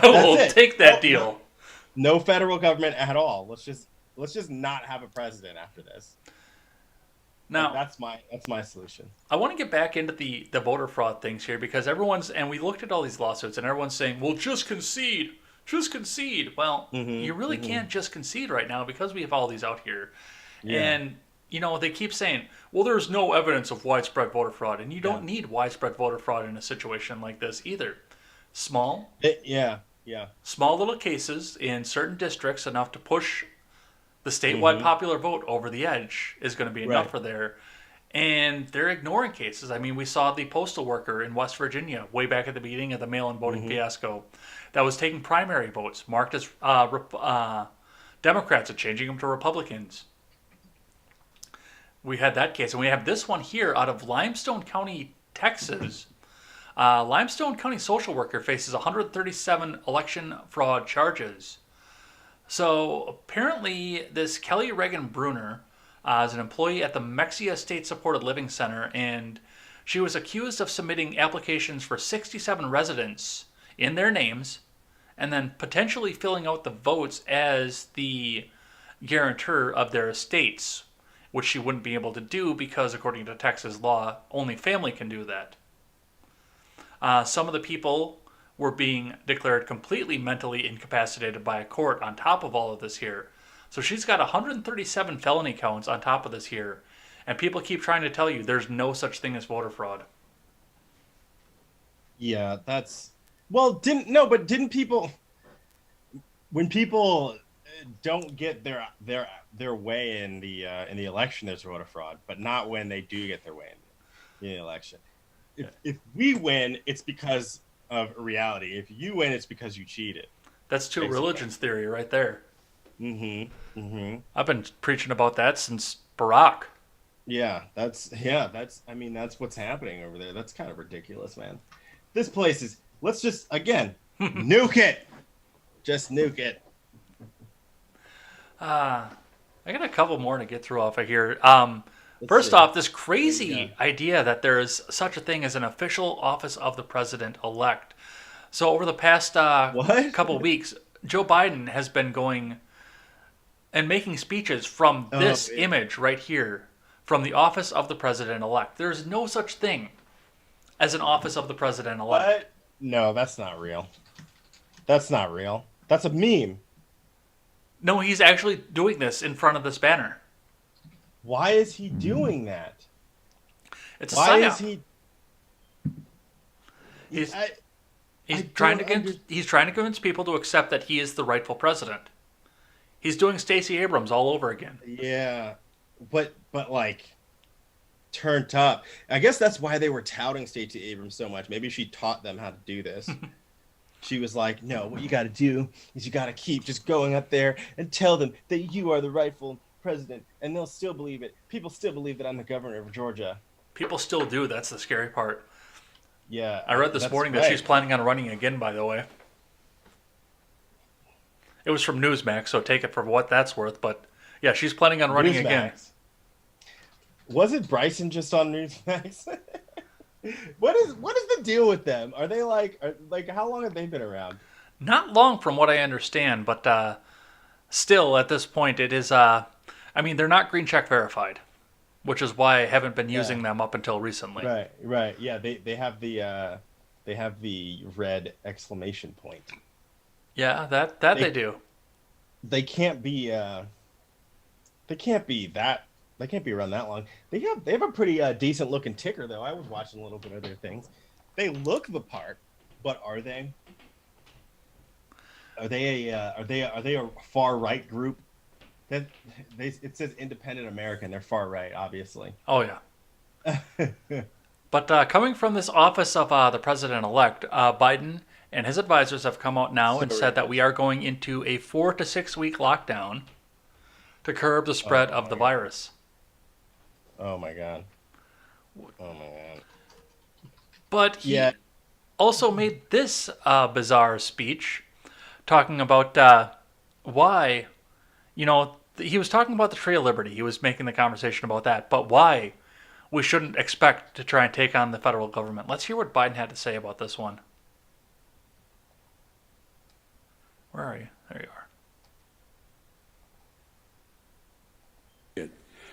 I will take that deal. No federal government at all. Let's just not have a president after this. Now, that's my solution. I want to get back into the voter fraud things here because we looked at all these lawsuits and everyone's saying, well, just concede. Just concede. Well, you really can't just concede right now because we have all these out here. Yeah. And, they keep saying, well, there's no evidence of widespread voter fraud. And you don't need widespread voter fraud in a situation like this either. Small little cases in certain districts enough to push the statewide popular vote over the edge is going to be enough for there. And they're ignoring cases. I mean, we saw the postal worker in West Virginia way back at the beginning of the mail-in voting fiasco that was taking primary votes marked as Democrats and changing them to Republicans. We had that case. And we have this one here out of Limestone County, Texas. Limestone County social worker faces 137 election fraud charges. So apparently this Kelly Reagan Bruner is an employee at the Mexia State Supported Living Center, and she was accused of submitting applications for 67 residents in their names and then potentially filling out the votes as the guarantor of their estates, which she wouldn't be able to do because, according to Texas law, only family can do that. Some of the people were being declared completely mentally incapacitated by a court on top of all of this here. So she's got 137 felony counts on top of this here. And people keep trying to tell you there's no such thing as voter fraud. Yeah, didn't people, when people don't get their way in the election, there's voter fraud, but not when they do get their way in the election. If we win, it's because of reality. If you win, it's because you cheated. That's two religions theory right there. I've been preaching about that since Barack. That's what's happening over there. That's kind of ridiculous, man. This place is, let's just, again, nuke it. Just nuke it. I got a couple more to get through off of here. First off, this crazy idea that there is such a thing as an official office of the president-elect. So over the past couple of weeks, Joe Biden has been going and making speeches from this image right here, from the office of the president-elect. There's no such thing as an office of the president-elect. What? No, that's not real. That's not real. That's a meme. No, he's actually doing this in front of this banner. Why is he doing that? It's a Why psyop. is he? He's trying to convince people to accept that he is the rightful president. He's doing Stacey Abrams all over again. Yeah, but like turned up. I guess that's why they were touting Stacey Abrams so much. Maybe she taught them how to do this. She was like, no, what you got to do is you got to keep just going up there and tell them that you are the rightful president, and they'll still believe it. People still believe that I'm the governor of Georgia. People still do. That's the scary part. Yeah, I read this that's morning that right. she's planning on running again, by the way. It was from Newsmax, so take it for what that's worth. But yeah, she's planning on running again. Newsmax. Wasn't Bryson just on Newsmax? What is the deal with them? Are they like how long have they been around? Not long, from what I understand, but still, at this point, it is. I mean, they're not green check verified, which is why I haven't been using them up until recently. Right. Yeah, they have the red exclamation point. Yeah, that they do. They can't be. They can't be that. They can't be around that long. They have a pretty decent looking ticker though. I was watching a little bit of their things. They look the part, but are they? Are they a far right group? It says Independent American. They're far right, obviously. Oh yeah. But coming from this office of the president-elect, Biden and his advisors have come out now and said that we are going into a 4 to 6 week lockdown to curb the spread of the virus. Oh my god. Oh my god. But he also made this bizarre speech talking about why, he was talking about the Tree of Liberty. He was making the conversation about that, but why we shouldn't expect to try and take on the federal government. Let's hear what Biden had to say about this one. Where are you? There you are.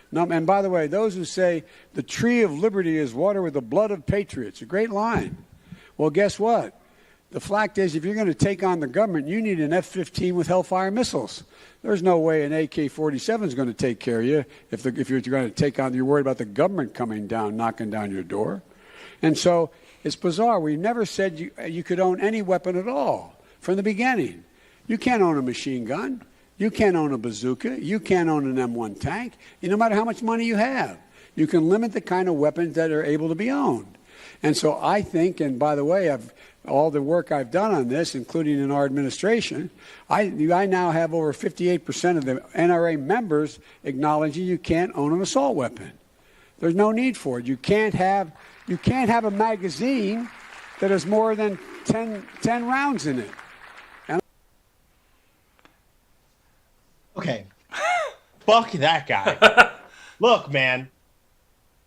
No, and by the way, those who say the tree of liberty is watered with the blood of patriots, a great line. Well, guess what? The fact is, if you're going to take on the government, you need an F-15 with Hellfire missiles. There's no way an AK-47 is going to take care of you if you're going to take on. You're worried about the government coming down, knocking down your door, and so it's bizarre. We never said you could own any weapon at all from the beginning. You can't own a machine gun. You can't own a bazooka. You can't own an M1 tank. No matter how much money you have, you can limit the kind of weapons that are able to be owned. And so I think, and by the way, all the work I've done on this, including in our administration, I now have over 58% of the NRA members acknowledging you can't own an assault weapon. There's no need for it. You can't have a magazine that has more than 10 rounds in it. Okay. Fuck that guy. Look, man.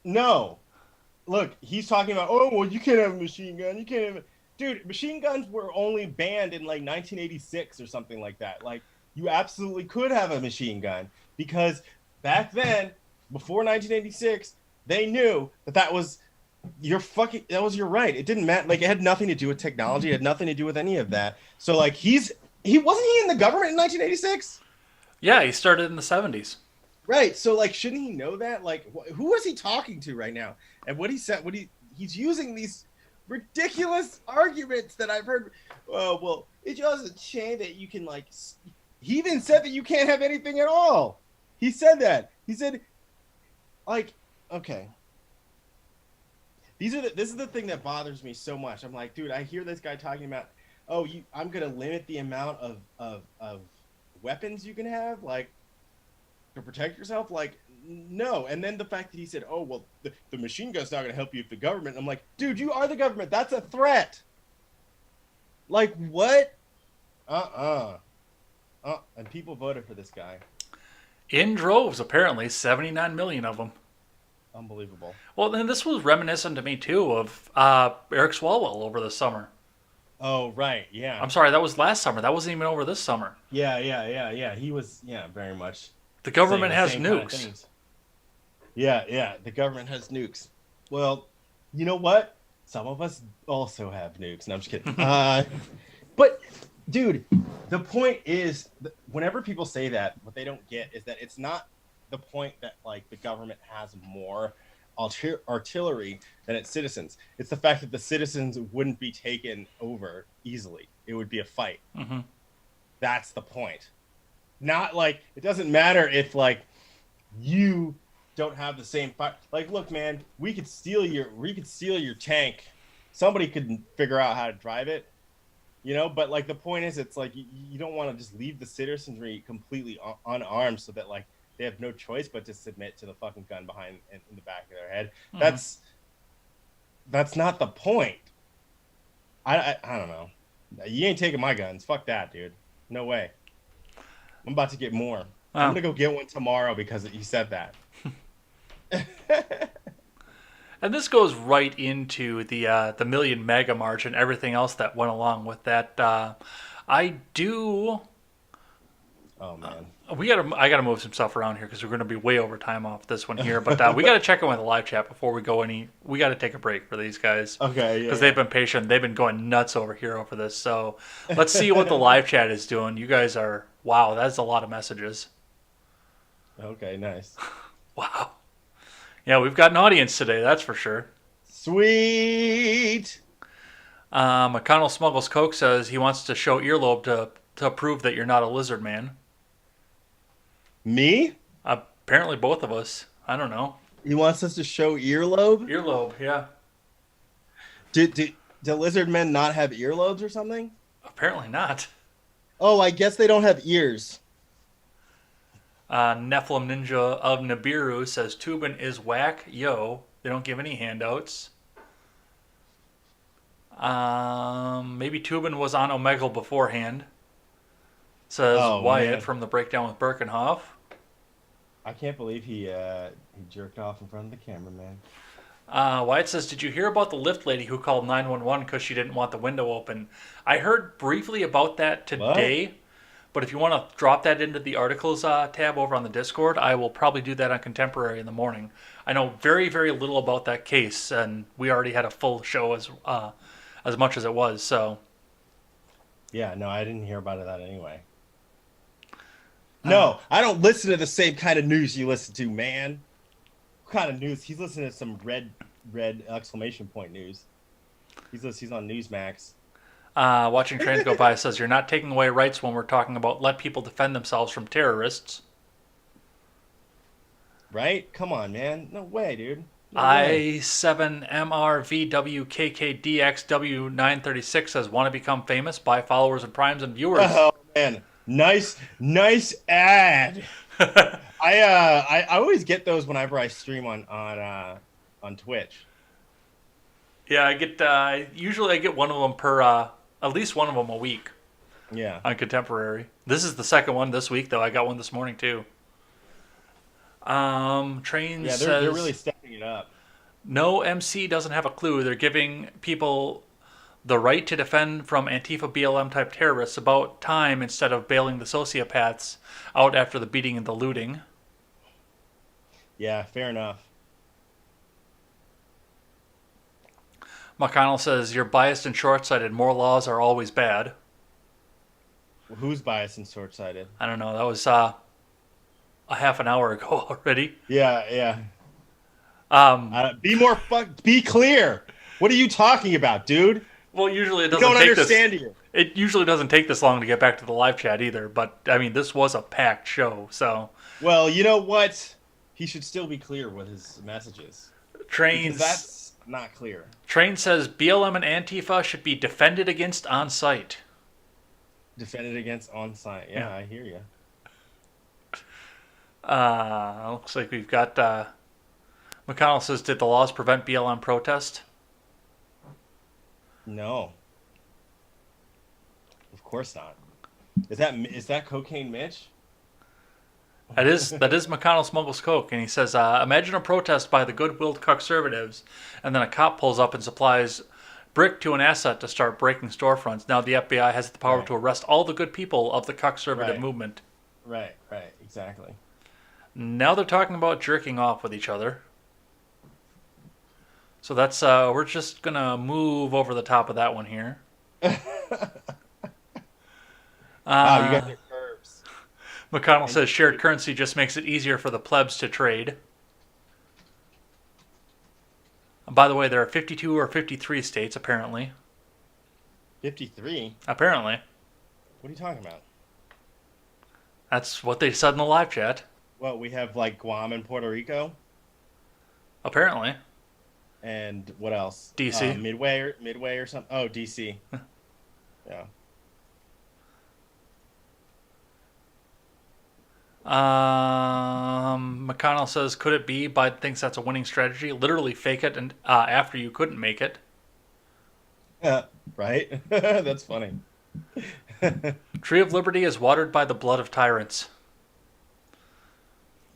No. Look, he's talking about, oh, well, you can't have a machine gun. You can't have Dude, machine guns were only banned in like 1986 or something like that. Like, you absolutely could have a machine gun because back then, before 1986, they knew that was your right. It didn't matter. Like, it had nothing to do with technology. It had nothing to do with any of that. So, like, he wasn't in the government in 1986? Yeah, he started in the 70s. Right. So, like, shouldn't he know that? Like, who is he talking to right now? And what he said, he's using these ridiculous arguments that I've heard. Well, it doesn't say that you can, like, he even said that you can't have anything at all. He said that. He said, like, okay. This is the thing that bothers me so much. I'm like, dude, I hear this guy talking about, I'm going to limit the amount of weapons you can have, like, to protect yourself. Like, no. And then the fact that he said, oh, well, the machine gun's not going to help you with the government. I'm like, dude, you are the government. That's a threat. Like, what? And people voted for this guy. In droves, apparently. 79 million of them. Unbelievable. Well, then this was reminiscent to me, too, of Eric Swalwell over the summer. Oh, right, yeah. I'm sorry, that was last summer. That wasn't even over this summer. Yeah. He was, very much. The government has nukes. Kind of yeah, the government has nukes. Well, you know what? Some of us also have nukes. No, I'm just kidding. But, dude, the point is, whenever people say that, what they don't get is that it's not the point that, like, the government has more artillery than its citizens. It's the fact that the citizens wouldn't be taken over easily. It would be a fight. Mm-hmm. That's the point. Not like, it doesn't matter if, like, you don't have the same fire. Like, look, man, we could steal your tank. Somebody could figure out how to drive it, but, like, the point is, it's like you don't want to just leave the citizenry completely unarmed so that, like, they have no choice but to submit to the fucking gun behind in the back of their head. Mm-hmm. That's not the point. I don't know. You ain't taking my guns. Fuck that, dude. No way. I'm about to get more. I'm gonna go get one tomorrow because you said that. And this goes right into the Million Mega March and everything else that went along with that. I do. Oh man. I gotta move some stuff around here because we're gonna be way over time off this one here. But we gotta check in with the live chat before we go any. We gotta take a break for these guys. Okay. Because they've been patient. They've been going nuts over here over this. So let's see what the live chat is doing. You guys are wow. That's a lot of messages. Okay. Nice. Wow. Yeah, we've got an audience today. That's for sure. Sweet. McConnell Smuggles Coke says he wants to show earlobe to prove that you're not a lizard man. Me? Apparently both of us. I don't know. He wants us to show earlobe? Earlobe, yeah. Do lizard men not have earlobes or something? Apparently not. Oh, I guess they don't have ears. Nephilim Ninja of Nibiru says Tubin is whack. Yo, they don't give any handouts. Maybe Tubin was on Omegle beforehand. Says Wyatt man. from the Breakdown with Birkenhoff. I can't believe he jerked off in front of the camera, man. Wyatt says, did you hear about the lift lady who called 911 because she didn't want the window open? I heard briefly about that today, what? But if you want to drop that into the articles tab over on the Discord, I will probably do that on Contemporary in the morning. I know very, very little about that case, and we already had a full show as much as it was, so. Yeah, no, I didn't hear about that anyway. No, I don't listen to the same kind of news you listen to, man. What kind of news? He's listening to some red exclamation point news. He's on Newsmax. Watching Trains Go By says, you're not taking away rights when we're talking about let people defend themselves from terrorists. Right? Come on, man. No way, dude. No way. I7MRVWKKDXW936 says, want to become famous? Buy followers and primes and viewers. Oh, man. Nice ad. I always get those whenever I stream on Twitch. Yeah, I get usually I get one of them per at least one of them a week. Yeah. On Contemporary. This is the second one this week though. I got one this morning too. Train says they're really stepping it up. No MC doesn't have a clue. They're giving people the right to defend from Antifa BLM type terrorists about time instead of bailing the sociopaths out after the beating and the looting. Yeah, fair enough. McConnell says, you're biased and short-sighted. More laws are always bad. Who's biased and short-sighted? I don't know. That was a half an hour ago already. Yeah. Be clear. What are you talking about, dude? Well, usually it doesn't don't understand you. It usually doesn't take this long to get back to the live chat either. But, I mean, this was a packed show, so. Well, you know what? He should still be clear with his messages. Trains. Because that's not clear. Train says BLM and Antifa should be defended against on site. Defended against on site. Yeah, I hear you. Looks like we've got. McConnell says, did the laws prevent BLM protest? No. Of course not. Is that Cocaine Mitch? That is McConnell Smuggles Coke, and he says, imagine a protest by the good-willed conservatives, and then a cop pulls up and supplies brick to an asset to start breaking storefronts. Now the FBI has the power to arrest all the good people of the conservative movement. Right, exactly. Now they're talking about jerking off with each other. So that's we're just gonna move over the top of that one here. Wow, you got your curves. McConnell says shared currency just makes it easier for the plebs to trade. By the way, there are 52 or 53 states, apparently. 53? Apparently. What are you talking about? That's what they said in the live chat. Well, we have like Guam and Puerto Rico. Apparently. And what else? DC. Midway or something. Oh, DC. Yeah. McConnell says, could it be Biden thinks that's a winning strategy? Literally fake it and after you couldn't make it. Right? That's funny. Tree of Liberty is watered by the blood of tyrants.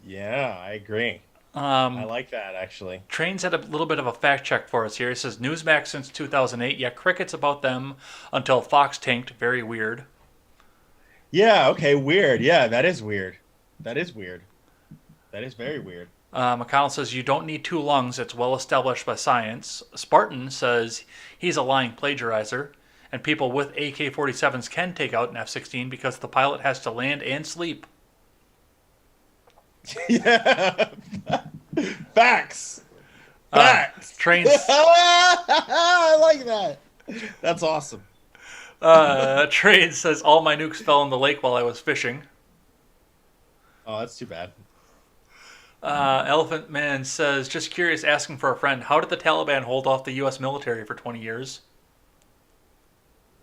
Yeah, I agree. I like that, actually. Trains had a little bit of a fact check for us here. He says, Newsmax since 2008. Yeah, crickets about them until Fox tanked. Very weird. Yeah, okay, weird. Yeah, that is weird. That is weird. That is very weird. McConnell says, you don't need two lungs. It's well established by science. Spartan says he's a lying plagiarizer. And people with AK-47s can take out an F-16 because the pilot has to land and sleep. Yeah. Facts. Facts. Trains. I like that. That's awesome. Train says all my nukes fell in the lake while I was fishing. Oh, that's too bad. Elephant Man says, just curious, asking for a friend. How did the Taliban hold off the U.S. military for 20 years?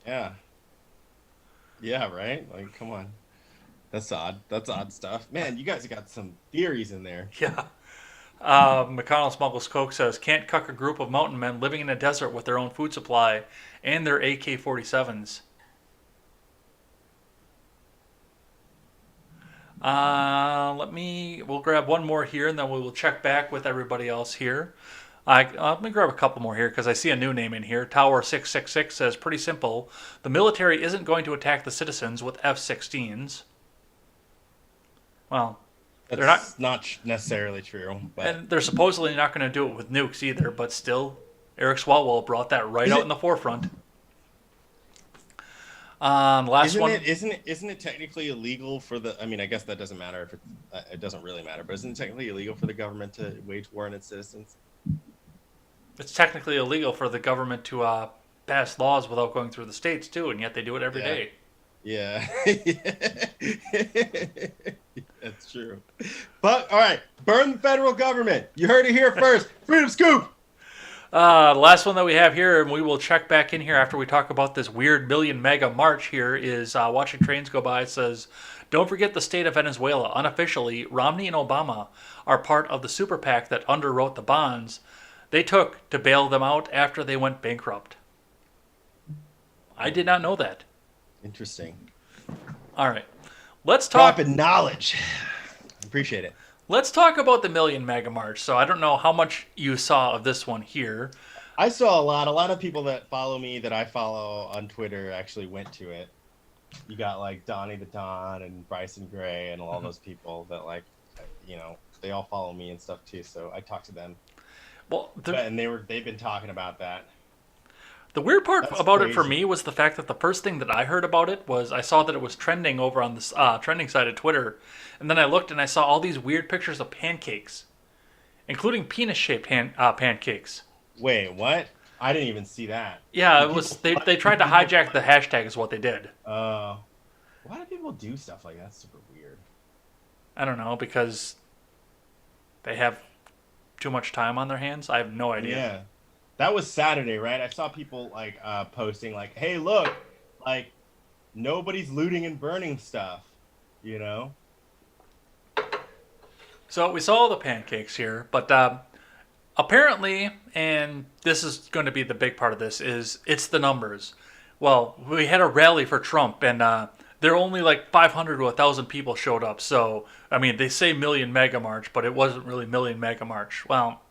Yeah. Yeah, right? Like, come on. That's odd. That's odd stuff. Man, you guys got some theories in there. Yeah. McConnell Smuggles Coke says, can't cuck a group of mountain men living in a desert with their own food supply and their AK-47s. We'll grab one more here and then we will check back with everybody else here. Let me grab a couple more here because I see a new name in here. Tower 666 says, pretty simple. The military isn't going to attack the citizens with F-16s. Well, That's not necessarily true. But and they're supposedly not going to do it with nukes either, but still, Eric Swalwell brought that right out in the forefront. Isn't it technically illegal for the? I mean, I guess that doesn't matter if it doesn't really matter. But isn't it technically illegal for the government to wage war on its citizens? It's technically illegal for the government to pass laws without going through the states too, and yet they do it every day. Yeah. That's true. But all right, burn the federal government. You heard it here first. Freedom Scoop. The last one that we have here, and we will check back in here after we talk about this weird million mega march here, is watching trains go by. It says, don't forget the state of Venezuela. Unofficially, Romney and Obama are part of the super PAC that underwrote the bonds they took to bail them out after they went bankrupt. I did not know that. Interesting. All right. Let's talk. Dropping knowledge. Appreciate it. Let's talk about the Million Mega March. So I don't know how much you saw of this one here. I saw a lot. A lot of people that follow me, that I follow on Twitter, actually went to it. You got like Donnie the Don and Bryson Gray and all those people that they all follow me and stuff too. So I talked to them. Well, and they've been talking about that. The weird part about it for me was the fact that the first thing that I heard about it was I saw that it was trending over on this trending side of Twitter. And then I looked and I saw all these weird pictures of pancakes, including penis-shaped pancakes. Wait, what? I didn't even see that. Yeah, it was. They tried to hijack the hashtag is what they did. Why do people do stuff like that? That's super weird. I don't know, because they have too much time on their hands. I have no idea. Yeah. That was Saturday, right? I saw people posting like, "Hey, look, like nobody's looting and burning stuff," you know. So we saw the pancakes here, but apparently, and this is going to be the big part of this, is it's the numbers. Well, we had a rally for Trump, and there were only like 500 to 1,000 people showed up. So I mean, they say Million Mega March, but it wasn't really Million Mega March. Well,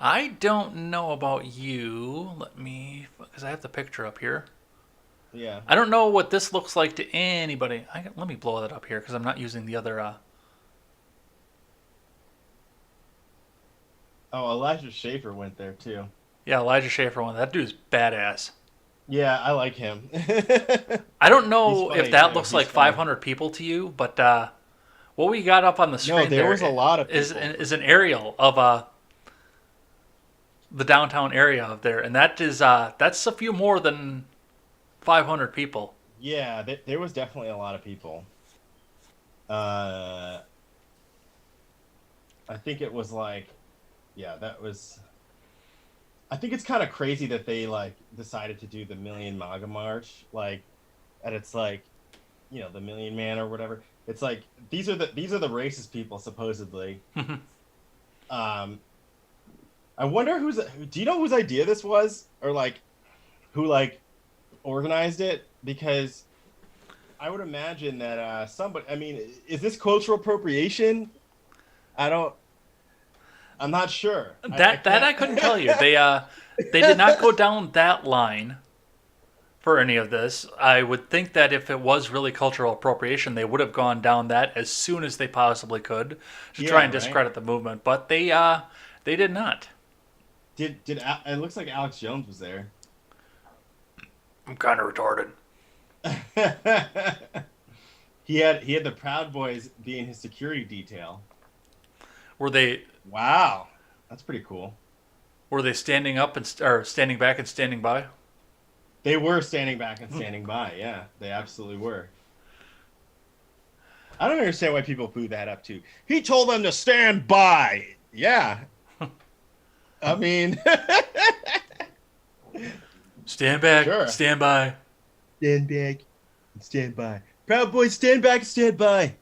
I don't know about you. Because I have the picture up here. Yeah. I don't know what this looks like to anybody. Let me blow that up here because I'm not using the other. Oh, Elijah Schaefer went there too. Yeah, Elijah Schaefer one. That dude's badass. Yeah, I like him. I don't know if that looks He's like funny. 500 people to you, but what we got up on the screen there was a lot of is people. is an aerial of the downtown area of there, and that's a few more than 500 people. Yeah, there was definitely a lot of people. I think it was like, yeah, that was. I think it's kind of crazy that they decided to do the Million MAGA March, and it's the Million Man or whatever. It's like these are the racist people supposedly. I wonder do you know whose idea this was, or like who like organized it? Because I would imagine that somebody. I mean, is this cultural appropriation? I'm not sure. I couldn't tell you. They did not go down that line for any of this. I would think that if it was really cultural appropriation, they would have gone down that as soon as they possibly could to try and discredit the movement. But they did not. It looks like Alex Jones was there? I'm kind of retarded. He had the Proud Boys being his security detail. Were they? Wow, that's pretty cool. Were they standing up or standing back and standing by? They were standing back and standing by. Yeah, they absolutely were. I don't understand why people boo that up too. He told them to stand by. Yeah. I mean, stand back, sure. Stand by. Stand back, stand by. Proud Boys, stand back, stand by.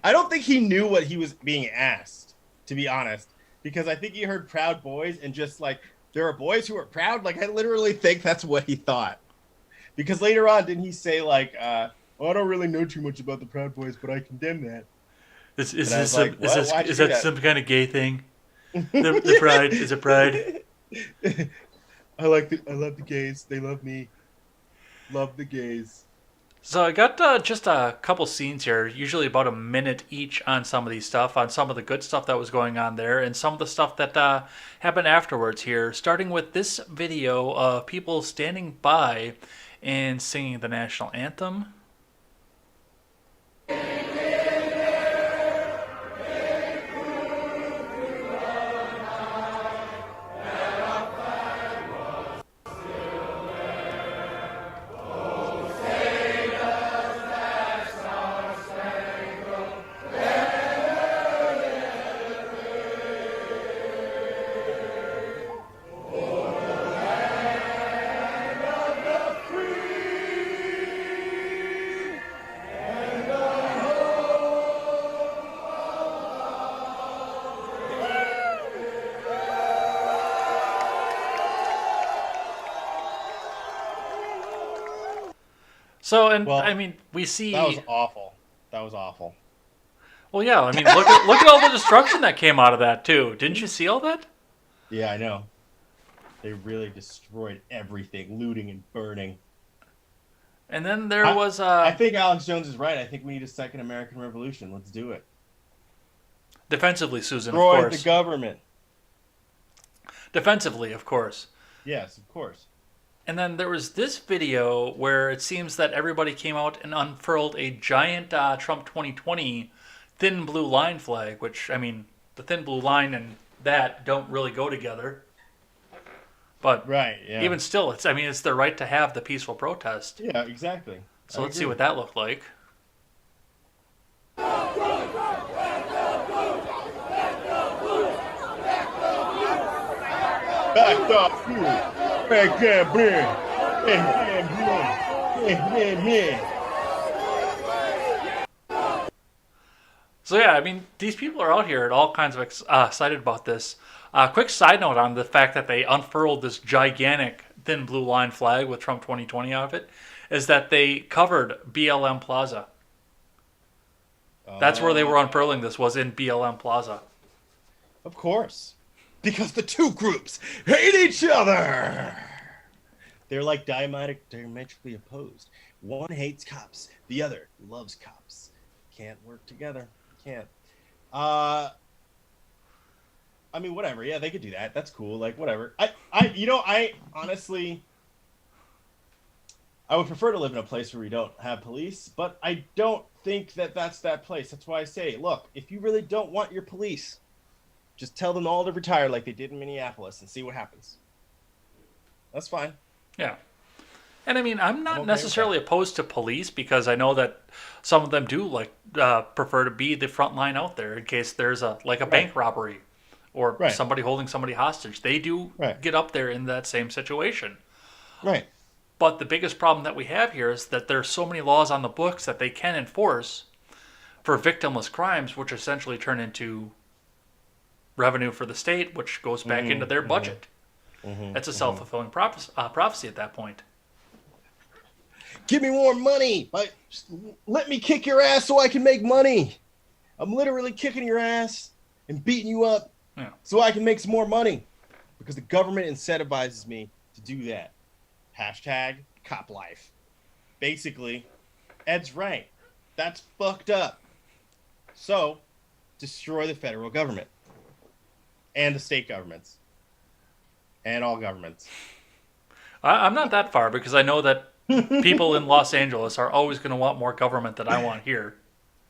I don't think he knew what he was being asked, to be honest, because I think he heard Proud Boys and just like, there are boys who are proud. Like, I literally think that's what he thought. Because later on, didn't he say like, I don't really know too much about the Proud Boys, but I condemn that. Is that some kind of gay thing? The pride, is it pride? I love the gays. They love me. Love the gays. So I got just a couple scenes here, usually about a minute each on some of these stuff, on some of the good stuff that was going on there, and some of the stuff that happened afterwards here, starting with this video of people standing by and singing the national anthem. So, I mean, we see... That was awful. That was awful. Well, yeah, I mean, look at all the destruction that came out of that, too. Didn't you see all that? Yeah, I know. They really destroyed everything, looting and burning. And then there was... I think Alex Jones is right. I think we need a second American Revolution. Let's do it. Defensively, Susan, of Destroy course. the government. Defensively, of course. Yes, of course. And then there was this video where it seems that everybody came out and unfurled a giant Trump 2020 thin blue line flag, which, I mean, the thin blue line and that don't really go together. But right, yeah. Even still, it's their right to have the peaceful protest. Yeah, exactly. So let's see what that looked like. Back up, back up, So yeah, I mean, these people are out here and all kinds of excited about this. Quick side note on the fact that they unfurled this gigantic thin blue line flag with Trump 2020 out of it is that they covered BLM Plaza. That's where they were unfurling this, was in BLM Plaza. Of course. Because the two groups hate each other. They're like diametrically opposed. One hates cops. The other loves cops. Can't work together. Can't. I mean, whatever. Yeah, they could do that. That's cool. Like, whatever. I honestly, I would prefer to live in a place where we don't have police, but I don't think that that's that place. That's why I say, look, if you really don't want your police, just tell them all to retire like they did in Minneapolis and see what happens. That's fine. Yeah. And I mean, I'm not necessarily opposed to police because I know that some of them do prefer to be the front line out there in case there's a bank robbery or somebody holding somebody hostage. They do get up there in that same situation. Right. But the biggest problem that we have here is that there's so many laws on the books that they can enforce, for victimless crimes, which essentially turn into revenue for the state, which goes back into their budget. It's a self-fulfilling prophecy at that point. Give me more money. Let me kick your ass so I can make money. I'm literally kicking your ass and beating you up so I can make some more money. Because the government incentivizes me to do that. Hashtag cop life. Basically, Ed's right. That's fucked up. So, destroy the federal government. And the state governments. And all governments. I'm not that far because I know that people in Los Angeles are always going to want more government than I want here.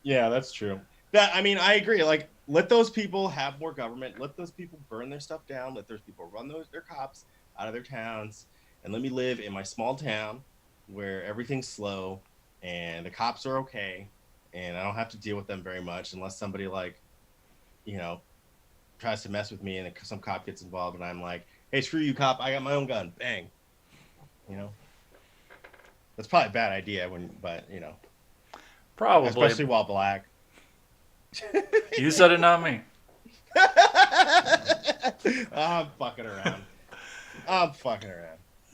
Yeah, that's true. I agree. Like, let those people have more government. Let those people burn their stuff down. Let those people run their cops out of their towns. And let me live in my small town where everything's slow and the cops are okay. And I don't have to deal with them very much unless somebody, tries to mess with me and some cop gets involved. And I'm like, hey, screw you, cop. I got my own gun. Bang. That's probably a bad idea, Probably. Especially while black. You said it, not me. I'm fucking around.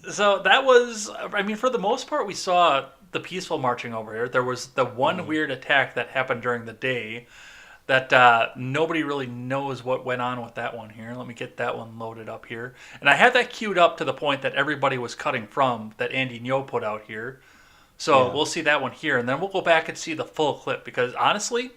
So that was, for the most part, we saw the peaceful marching over here. There was the one weird attack that happened during the day that nobody really knows what went on with that one here. Let me get that one loaded up here. And I had that queued up to the point that everybody was cutting from that Andy Ngo put out here. So we'll see that one here, and then we'll go back and see the full clip because honestly,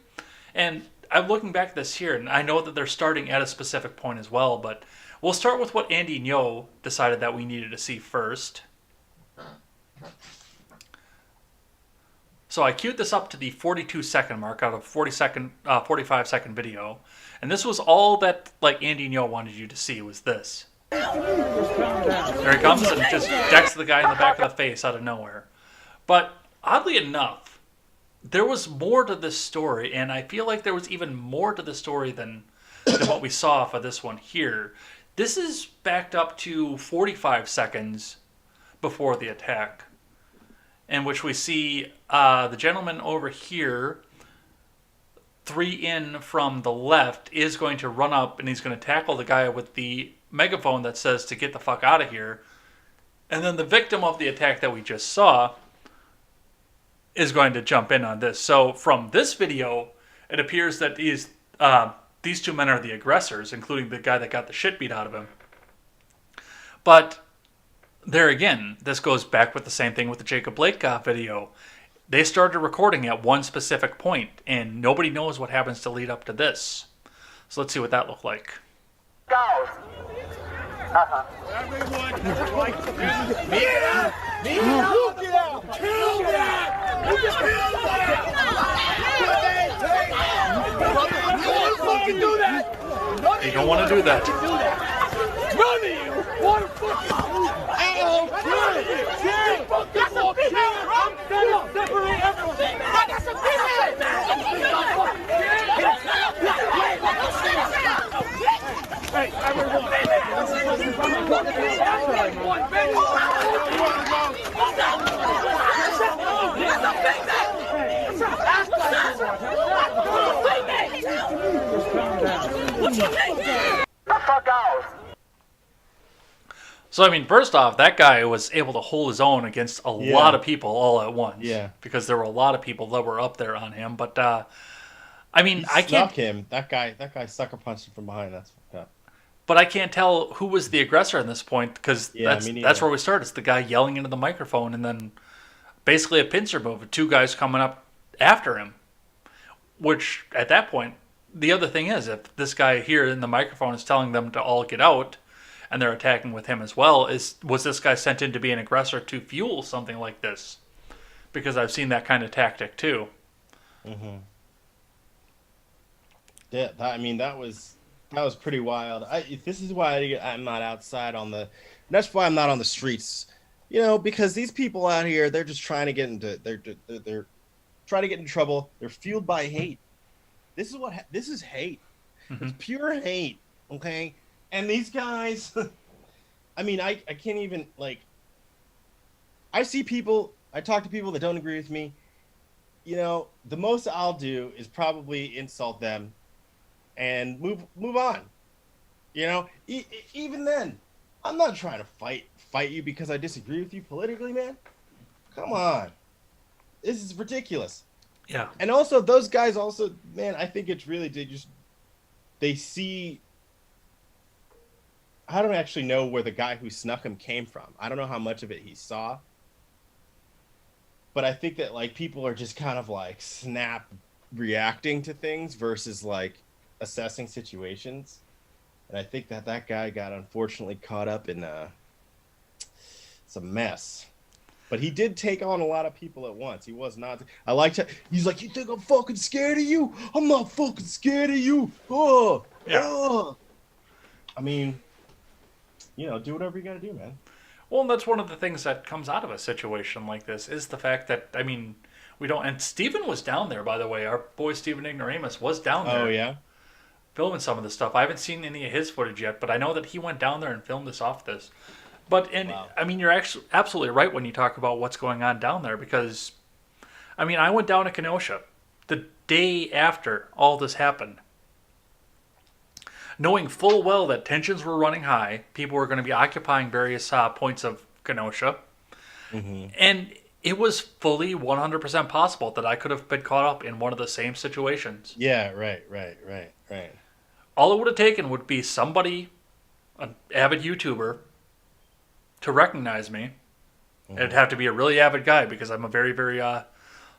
and I'm looking back at this here, and I know that they're starting at a specific point as well, but we'll start with what Andy Ngo decided that we needed to see first. So I queued this up to the 42-second mark out of 45-second video, and this was all that Andy Ngo wanted you to see was this. There he comes and just decks the guy in the back of the face out of nowhere. But oddly enough, there was more to this story, and I feel like there was even more to the story than what we saw for this one here. This is backed up to 45 seconds before the attack, in which we see the gentleman over here, 3 in from the left, is going to run up and he's going to tackle the guy with the megaphone that says to get the fuck out of here. And then the victim of the attack that we just saw is going to jump in on this. So from this video, it appears that these two men are the aggressors, including the guy that got the shit beat out of him. But there again, this goes back with the same thing with the Jacob Blake video. They started recording at one specific point, and nobody knows what happens to lead up to this. So let's see what that looked like. You don't want to do that. None of you want to fucking... Separate everyone. That's a Hey, everyone. So, first off, that guy was able to hold his own against a lot of people all at once. Yeah. Because there were a lot of people that were up there on him. But, I can't... Snuck him. That guy sucker punched him from behind. That's fucked up. But I can't tell who was the aggressor at this point because that's where we start. It's the guy yelling into the microphone and then basically a pincer move of 2 guys coming up after him. Which, at that point, the other thing is, if this guy here in the microphone is telling them to all get out and they're attacking with him as well, was this guy sent in to be an aggressor to fuel something like this? Because I've seen that kind of tactic too. Mm-hmm. Yeah, that was pretty wild. This is why I'm not outside that's why I'm not on the streets. Because these people out here, they're just trying to get into they're trying to get in trouble. They're fueled by hate. This is hate. It's pure hate. Okay. And these guys, I can't even I talk to people that don't agree with me, the most I'll do is probably insult them and move on. Even then, I'm not trying to fight you because I disagree with you politically, man. Come on. This is ridiculous. Yeah. And also, those guys also, man, I think it's really, they see, I don't actually know where the guy who snuck him came from. I don't know how much of it he saw. But I think that, like, people are just kind of, like, snap reacting to things versus, like, assessing situations. And I think that guy got, unfortunately, caught up in it's a mess. But he did take on a lot of people at once. He was not. I liked it. He's like, you think I'm fucking scared of you? I'm not fucking scared of you. Oh, yeah. Oh. I mean, do whatever you got to do, man. Well, and that's one of the things that comes out of a situation like this is the fact that, I mean, we don't... And Steven was down there, by the way. Our boy Steven Ignoramus was down there. Oh, yeah? Filming some of this stuff. I haven't seen any of his footage yet, but I know that he went down there and filmed this off this. But, Wow. I mean, you're actually absolutely right when you talk about what's going on down there because, I mean, I went down to Kenosha the day after all this happened, knowing full well that tensions were running high, people were going to be occupying various points of Kenosha, and it was fully 100% possible that I could have been caught up in one of the same situations. Yeah, right. All it would have taken would be somebody, an avid YouTuber, to recognize me. It'd have to be a really avid guy because I'm a very, very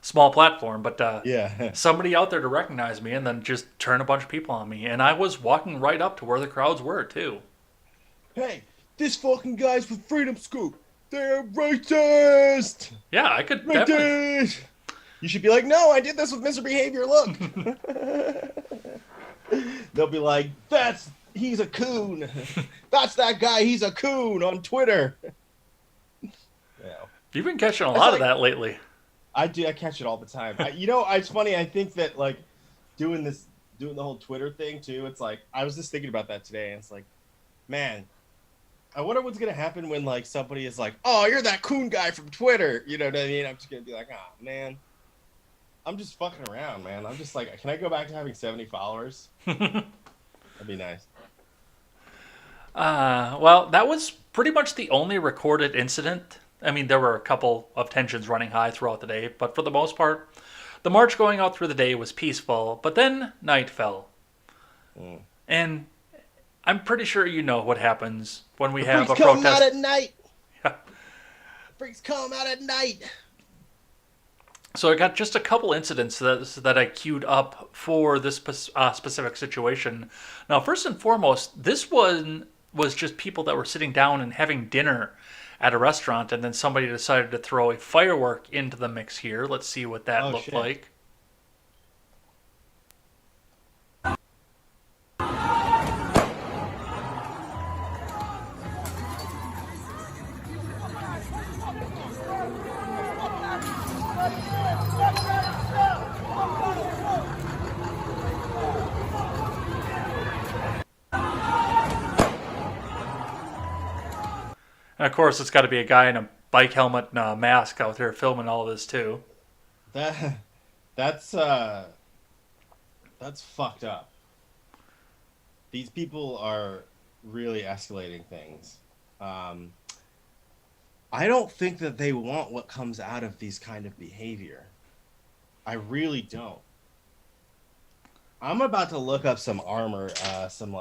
small platform, but Yeah. somebody out there to recognize me and then just turn a bunch of people on me. And I was walking right up to where the crowds were, too. Hey, this fucking guy's with Freedom Scoop. They're racist. Yeah, I could definitely... Racist. You should be like, no, I did this with Mr. Behavior. Look. They'll be like, he's a coon. That's that guy. He's a coon on Twitter. You've been catching a lot of that lately. I do. I catch it all the time. It's funny. I think that, like, doing the whole Twitter thing too. It's like, I was just thinking about that today, and it's like, man, I wonder what's gonna happen when, like, somebody is like, "Oh, you're that coon guy from Twitter." You know what I mean? I'm just gonna be like, "Ah, man, I'm just fucking around, man." I'm just like, can I go back to having 70 followers? That'd be nice. Well, that was pretty much the only recorded incident. I mean, there were a couple of tensions running high throughout the day, but for the most part, the march going out through the day was peaceful, but then night fell. And I'm pretty sure you know what happens when we have a Freaks come protest. out at night. Yeah. Freaks come out at night. So I got just a couple incidents that I queued up for this specific situation. Now, first and foremost, this one was just people that were sitting down and having dinner at a restaurant, and then somebody decided to throw a firework into the mix here. Let's see what that looked shit. like. And of course, it's got to be a guy in a bike helmet and a mask out there filming all this too. That's fucked up. These people are really escalating things. I don't think that they want what comes out of these kind of behavior. I really don't. I'm about to look up some armor, some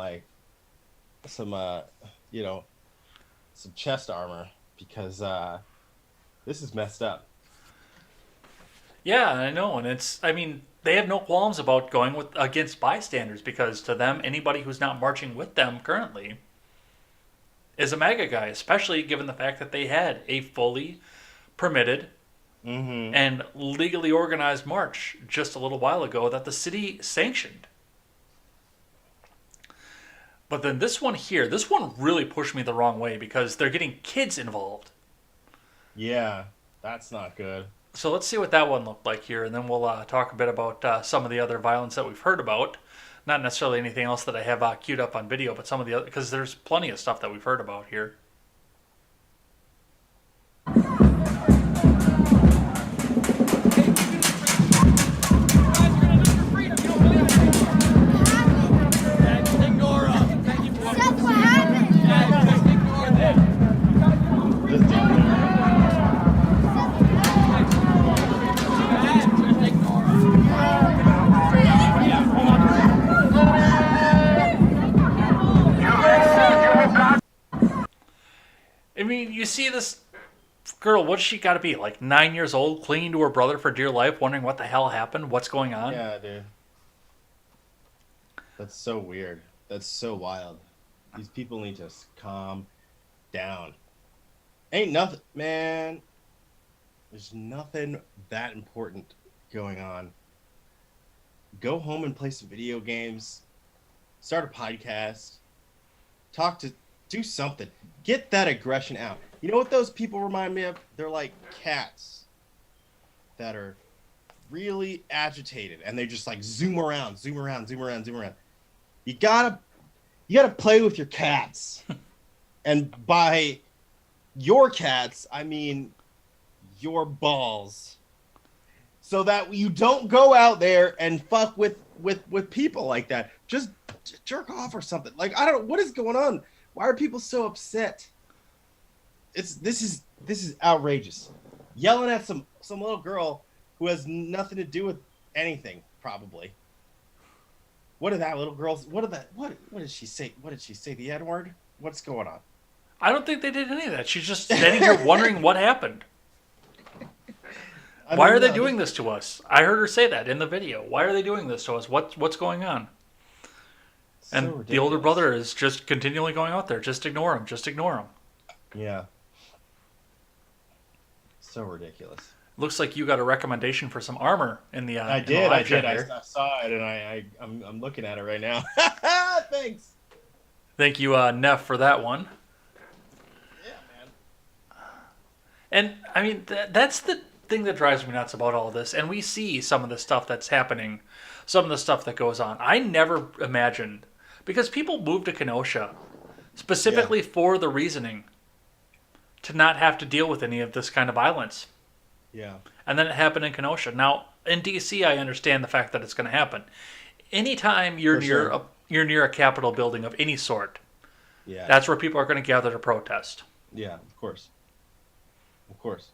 chest armor, because this is messed up. Yeah, I know, and they have no qualms about going against bystanders because to them, anybody who's not marching with them currently is a MAGA guy, especially given the fact that they had a fully permitted and legally organized march just a little while ago that the city sanctioned. But then this one really pushed me the wrong way because they're getting kids involved. Yeah, that's not good. So let's see what that one looked like here, and then we'll talk a bit about some of the other violence that we've heard about. Not necessarily anything else that I have queued up on video, but some of the other, because there's plenty of stuff that we've heard about here. mean, you see this girl, what's she got to be? Like 9 years old, clinging to her brother for dear life, wondering what the hell happened, what's going on? Yeah, dude. That's so weird. That's so wild. These people need to calm down. Ain't nothing, man. There's nothing that important going on. Go home and play some video games. Start a podcast. Do something. Get that aggression out. You know what those people remind me of? They're like cats that are really agitated and they just like zoom around. You gotta play with your cats. And by your cats, I mean your balls. So that you don't go out there and fuck with people like that. Just jerk off or something. Like, I don't know what is going on. Why are people so upset? This is outrageous. Yelling at some little girl who has nothing to do with anything, probably. What did that little girl? What did she say? What did she say? The N word? What's going on? I don't think they did any of that. She's just standing here wondering what happened. Why are they doing this to us? I heard her say that in the video. Why are they doing this to us? What's going on? And So the older brother is just continually going out there. Just ignore him. Just ignore him. Yeah. So ridiculous. Looks like you got a recommendation for some armor in the. I did. I saw it, and I'm looking at it right now. Thanks. Thank you, Neff, for that one. Yeah, man. And I mean, that's the thing that drives me nuts about all of this. And we see some of the stuff that's happening, some of the stuff that goes on. I never imagined, because people move to Kenosha specifically for the reasoning to not have to deal with any of this kind of violence. Yeah. And then it happened in Kenosha. Now, in D.C., I understand the fact that it's going to happen. Anytime you're you're near a Capitol building of any sort, that's where people are going to gather to protest. Yeah, of course. Of course.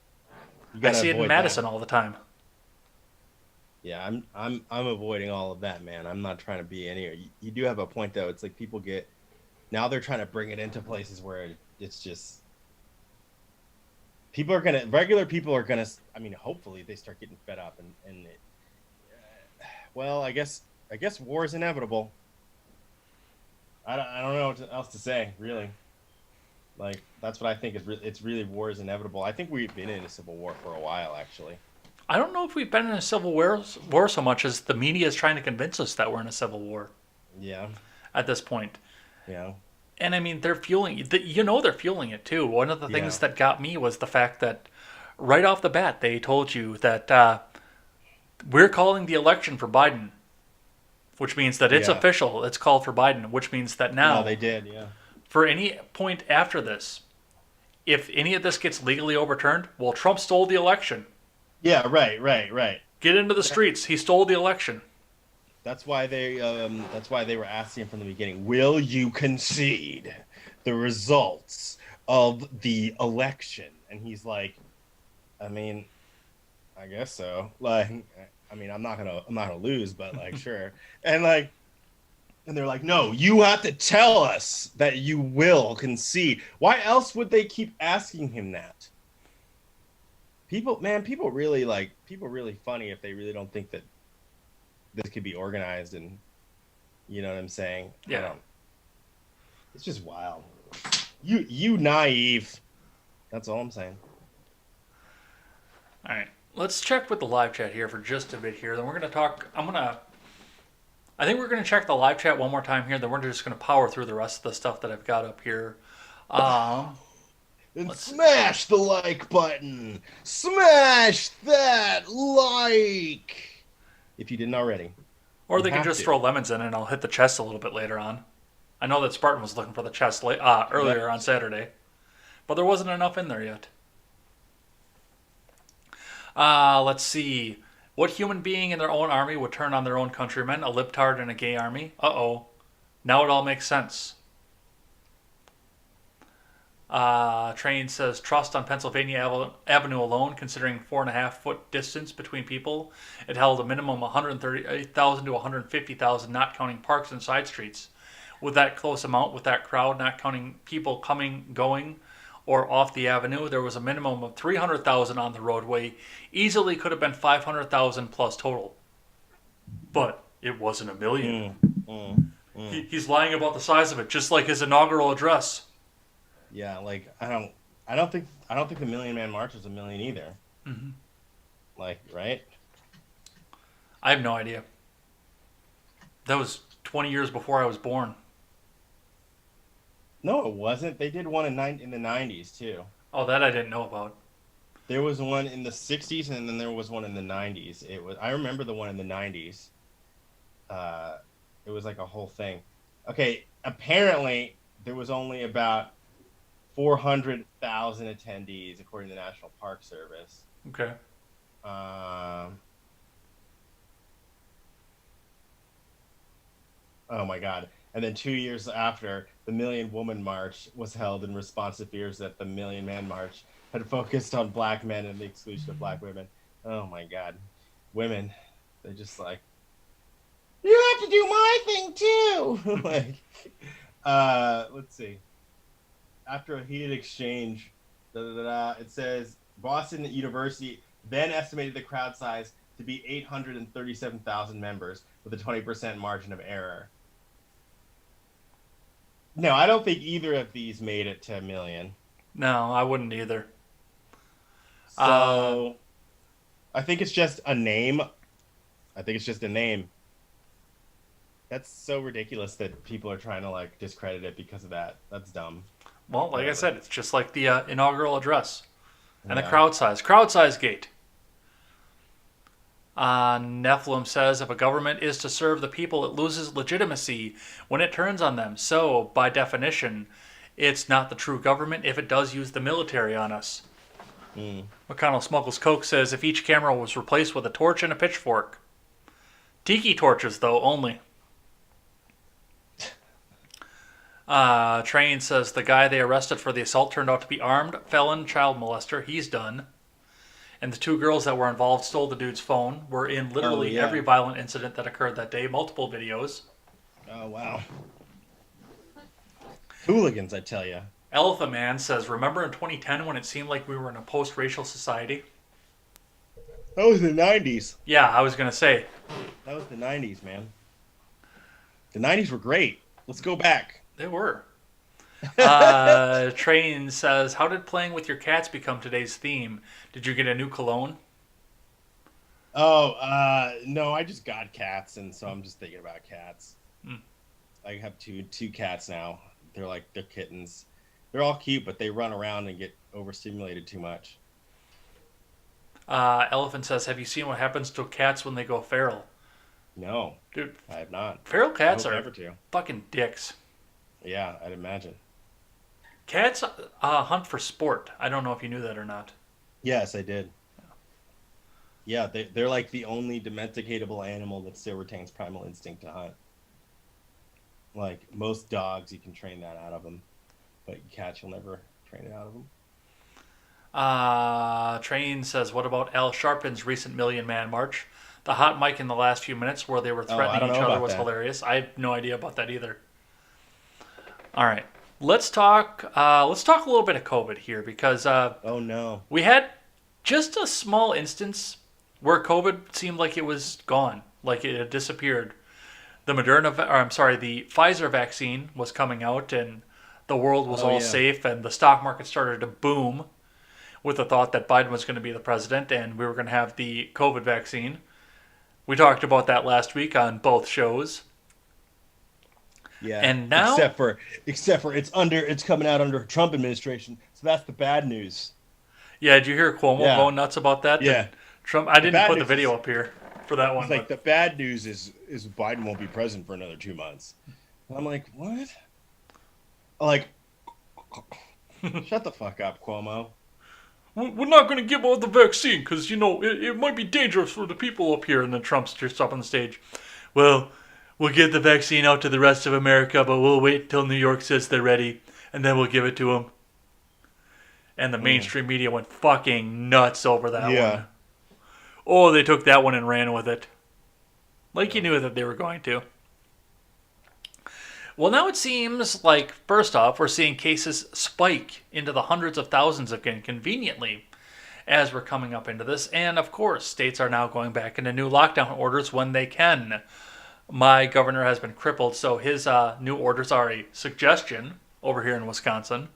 I see it in Madison all the time. Yeah, I'm avoiding all of that, man. I'm not trying to be any. You do have a point though. It's like people get now they're trying to bring it into places where it's just regular people are gonna. I mean, hopefully they start getting fed up and it, well, I guess war is inevitable. I don't know what else to say, really. Like, that's what I think it's really war is inevitable. I think we've been in a civil war for a while, actually. I don't know if we've been in a civil war so much as the media is trying to convince us that we're in a civil war. Yeah. At this point. Yeah. And I mean, they're fueling it. They're fueling it too. One of the things that got me was the fact that right off the bat, they told you that we're calling the election for Biden, which means that it's official. It's called for Biden, which means that now. No, they did, yeah. For any point after this, if any of this gets legally overturned, well, Trump stole the election. Yeah, right. Get into the streets. He stole the election. That's why they were asking him from the beginning, will you concede the results of the election? And he's like, I mean, I guess so. Like, I mean, I'm not gonna lose, but like, sure. And they're like, no, you have to tell us that you will concede. Why else would they keep asking him that? People really funny if they really don't think that this could be organized, and you know what I'm saying? Yeah. It's just wild. You naive. That's all I'm saying. All right. Let's check with the live chat here for just a bit here. Then we're going to talk. I think we're going to check the live chat one more time here. Then we're just going to power through the rest of the stuff that I've got up here. And smash the like button. Smash that like. If you didn't already. Or they can just throw lemons in and I'll hit the chest a little bit later on. I know that Spartan was looking for the chest earlier on Saturday. But there wasn't enough in there yet. Let's see. What human being in their own army would turn on their own countrymen? A libtard in a gay army? Uh-oh. Now it all makes sense. Train says, trust on Pennsylvania Avenue alone, considering 4.5-foot distance between people. It held a minimum 130,000 to 150,000, not counting parks and side streets. With that close amount, with that crowd, not counting people coming, going, or off the avenue, there was a minimum of 300,000 on the roadway. Easily could have been 500,000 plus total. But it wasn't a million. He's lying about the size of it, just like his inaugural address. Yeah, like I don't think the Million Man March was a million either. Mm-hmm. Like, right? I have no idea. That was 20 years before I was born. No, it wasn't. They did one in the 90s too. Oh, that I didn't know about. There was one in the 60s and then there was one in the 90s. I remember the one in the 90s. It was like a whole thing. Okay, apparently there was only about 400,000 attendees according to the National Park Service. Okay. Oh my God. And then 2 years after, the Million Woman March was held in response to fears that the Million Man March had focused on black men and the exclusion of black women. Oh my God. Women, they're just like, you have to do my thing too. Let's see. After a heated exchange, it says Boston University then estimated the crowd size to be 837,000 members with a 20% margin of error. No, I don't think either of these made it to a million. No, I wouldn't either. So I think it's just a name. That's so ridiculous that people are trying to like discredit it because of that. That's dumb. Well, like I said, it's just like the inaugural address and the Yeah. crowd size. Crowd size gate. Nephilim says, if a government is to serve the people, it loses legitimacy when it turns on them. So, by definition, it's not the true government if it does use the military on us. McConnell Smuggles Coke says, if each camera was replaced with a torch and a pitchfork. Tiki torches, though, only. Train says, the guy they arrested for the assault turned out to be armed, felon, child molester. He's done. And the two girls that were involved stole the dude's phone, were in literally every violent incident that occurred that day, multiple videos. Oh, wow. Hooligans, I tell you. Elephant Man says, remember in 2010 when it seemed like we were in a post-racial society? That was the 90s. Yeah, I was going to say. That was the 90s, man. The 90s were great. Let's go back. They were. Train says, how did playing with your cats become today's theme? Did you get a new cologne? Oh, no, I just got cats, and so I'm just thinking about cats. I have two cats now. They're kittens. They're all cute, but they run around and get overstimulated too much. Elephant says, have you seen what happens to cats when they go feral? No, Dude, I have not. feral cats I hope are never to. fucking dicks. Yeah, I'd imagine. Cats hunt for sport. I don't know if you knew that or not. Yes, I did. Yeah, they're like the only domesticatable animal that still retains primal instinct to hunt. Like most dogs, you can train that out of them, but cats, you'll never train it out of them. Train says, what about Al Sharpton's recent Million Man March? The hot mic in the last few minutes where they were threatening each other was hilarious. I have no idea about that either. All right. Let's talk a little bit of COVID here because Oh no. we had just a small instance where COVID seemed like it was gone, like it had disappeared. The Pfizer vaccine was coming out and the world was safe and the stock market started to boom with the thought that Biden was going to be the president and we were going to have the COVID vaccine. We talked about that last week on both shows. Yeah. And now, except for it's coming out under a Trump administration, so that's the bad news. yeah, did you hear Cuomo going nuts about that? Yeah. Trump. I didn't bad put the news video up here for that one. It's like the bad news is Biden won't be president for another 2 months. And I'm like, what? Like, shut the fuck up, Cuomo. We're not going to give out the vaccine because, it might be dangerous for the people up here. And then Trump's just up on the stage. Well, we'll get the vaccine out to the rest of America, but we'll wait until New York says they're ready, and then we'll give it to them. And the mainstream media went fucking nuts over that one. Oh, they took that one and ran with it. Like you knew that they were going to. Well, now it seems like, first off, we're seeing cases spike into the hundreds of thousands again conveniently as we're coming up into this. And of course, states are now going back into new lockdown orders when they can. My governor has been crippled, so his new orders are a suggestion over here in Wisconsin.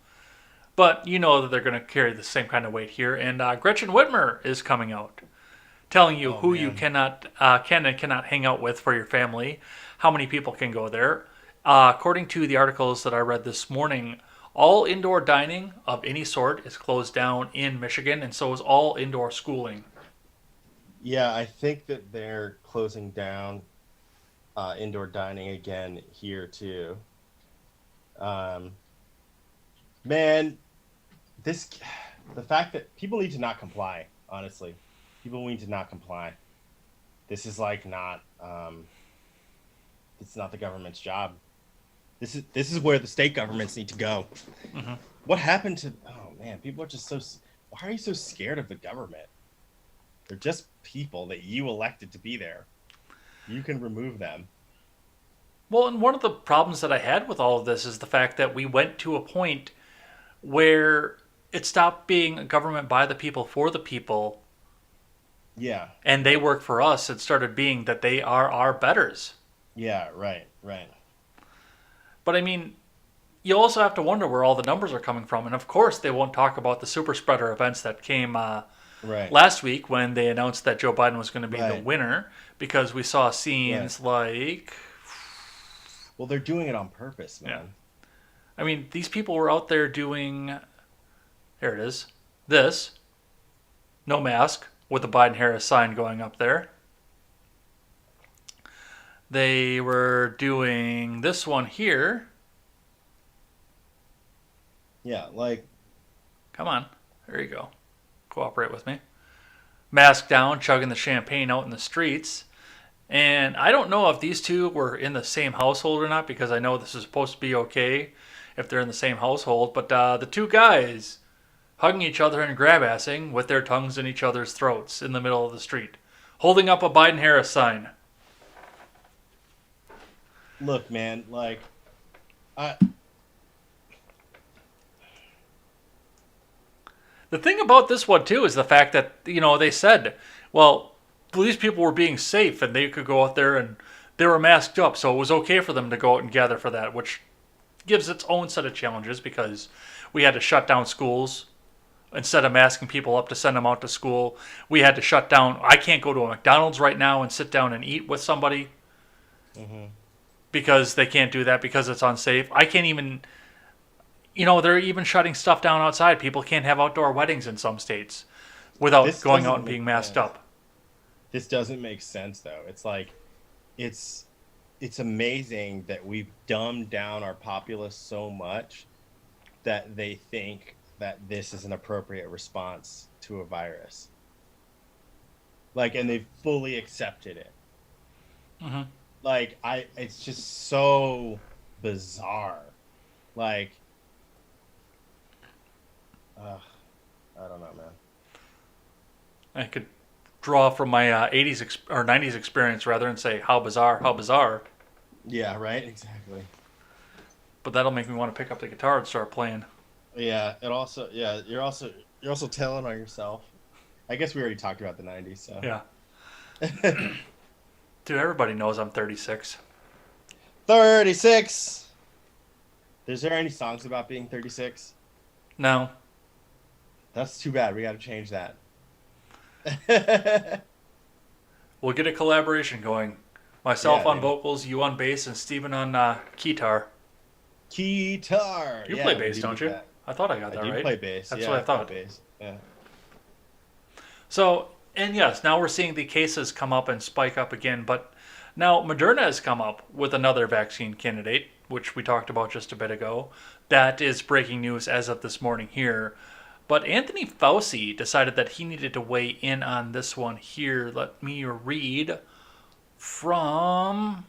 But you know that they're going to carry the same kind of weight here. And Gretchen Whitmer is coming out, telling you who you can and cannot hang out with for your family, how many people can go there. According to the articles that I read this morning, all indoor dining of any sort is closed down in Michigan, and so is all indoor schooling. Yeah, I think that they're closing down indoor dining again here too. Man, the fact that people need to not comply, honestly. People need to not comply. This is like not it's not the government's job. This is where the state governments need to go. Mm-hmm. What happened to people are just so, why are you so scared of the government? They're just people that you elected to be there. You can remove them. Well, and one of the problems that I had with all of this is the fact that we went to a point where it stopped being a government by the people for the people. Yeah. And they work for us. It started being that they are our betters. Yeah, right. But I mean, you also have to wonder where all the numbers are coming from. And of course, they won't talk about the super spreader events that came last week when they announced that Joe Biden was going to be the winner, because we saw scenes like... Well, they're doing it on purpose, man. Yeah. I mean, these people were out there doing... Here it is. This. No mask, with the Biden-Harris sign going up there. They were doing this one here. Yeah, like... Come on. There you go. Cooperate with me. Mask down, chugging the champagne out in the streets. And I don't know if these two were in the same household or not, because I know this is supposed to be okay if they're in the same household. But the two guys hugging each other and grab-assing with their tongues in each other's throats in the middle of the street, holding up a Biden-Harris sign. Look, man, like, The thing about this one, too, is the fact that, you know, they said, well, these people were being safe and they could go out there and they were masked up, so it was okay for them to go out and gather for that, which gives its own set of challenges because we had to shut down schools. Instead of masking people up to send them out to school, we had to shut down. I can't go to a McDonald's right now and sit down and eat with somebody. Mm-hmm. Because they can't do that because it's unsafe. I can't even, you know, they're even shutting stuff down outside. People can't have outdoor weddings in some states without going out and being masked up. This doesn't make sense, though. It's like, it's amazing that we've dumbed down our populace so much that they think that this is an appropriate response to a virus. Like, and they've fully accepted it. Mm-hmm. Like, it's just so bizarre. Like, I don't know, man. I could draw from my 80s or 90s experience rather and say, how bizarre, how bizarre. Yeah, right? Exactly. But that'll make me want to pick up the guitar and start playing. Yeah, it also, you're also telling on yourself. I guess we already talked about the 90s, so. Yeah. Dude, everybody knows I'm 36. 36! Is there any songs about being 36? No. That's too bad. We got to change that. We'll get a collaboration going. Myself on vocals, you on bass, and Steven on keytar. Keytar! You play bass, don't you? I thought I got that right. I do play bass. That's what I thought. Bass. Yeah. So, and yes, now we're seeing the cases come up and spike up again, but now Moderna has come up with another vaccine candidate, which we talked about just a bit ago. That is breaking news as of this morning here. But Anthony Fauci decided that he needed to weigh in on this one here. Let me read from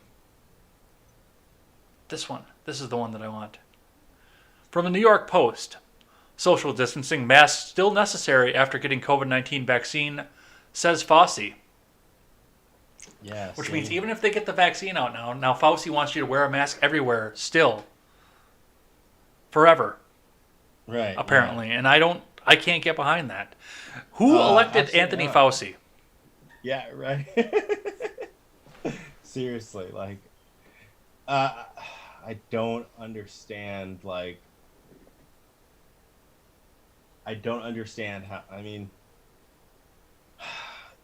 this one. This is the one that I want. From the New York Post. Social distancing, masks still necessary after getting COVID-19 vaccine, says Fauci. Yeah. Which see? means even if they get the vaccine out now Fauci wants you to wear a mask everywhere still. Forever, Right. apparently. And I can't get behind that. Who elected absolutely Anthony not. Fauci? Yeah. Right. Seriously, like, I don't understand. Like, I don't understand how. I mean,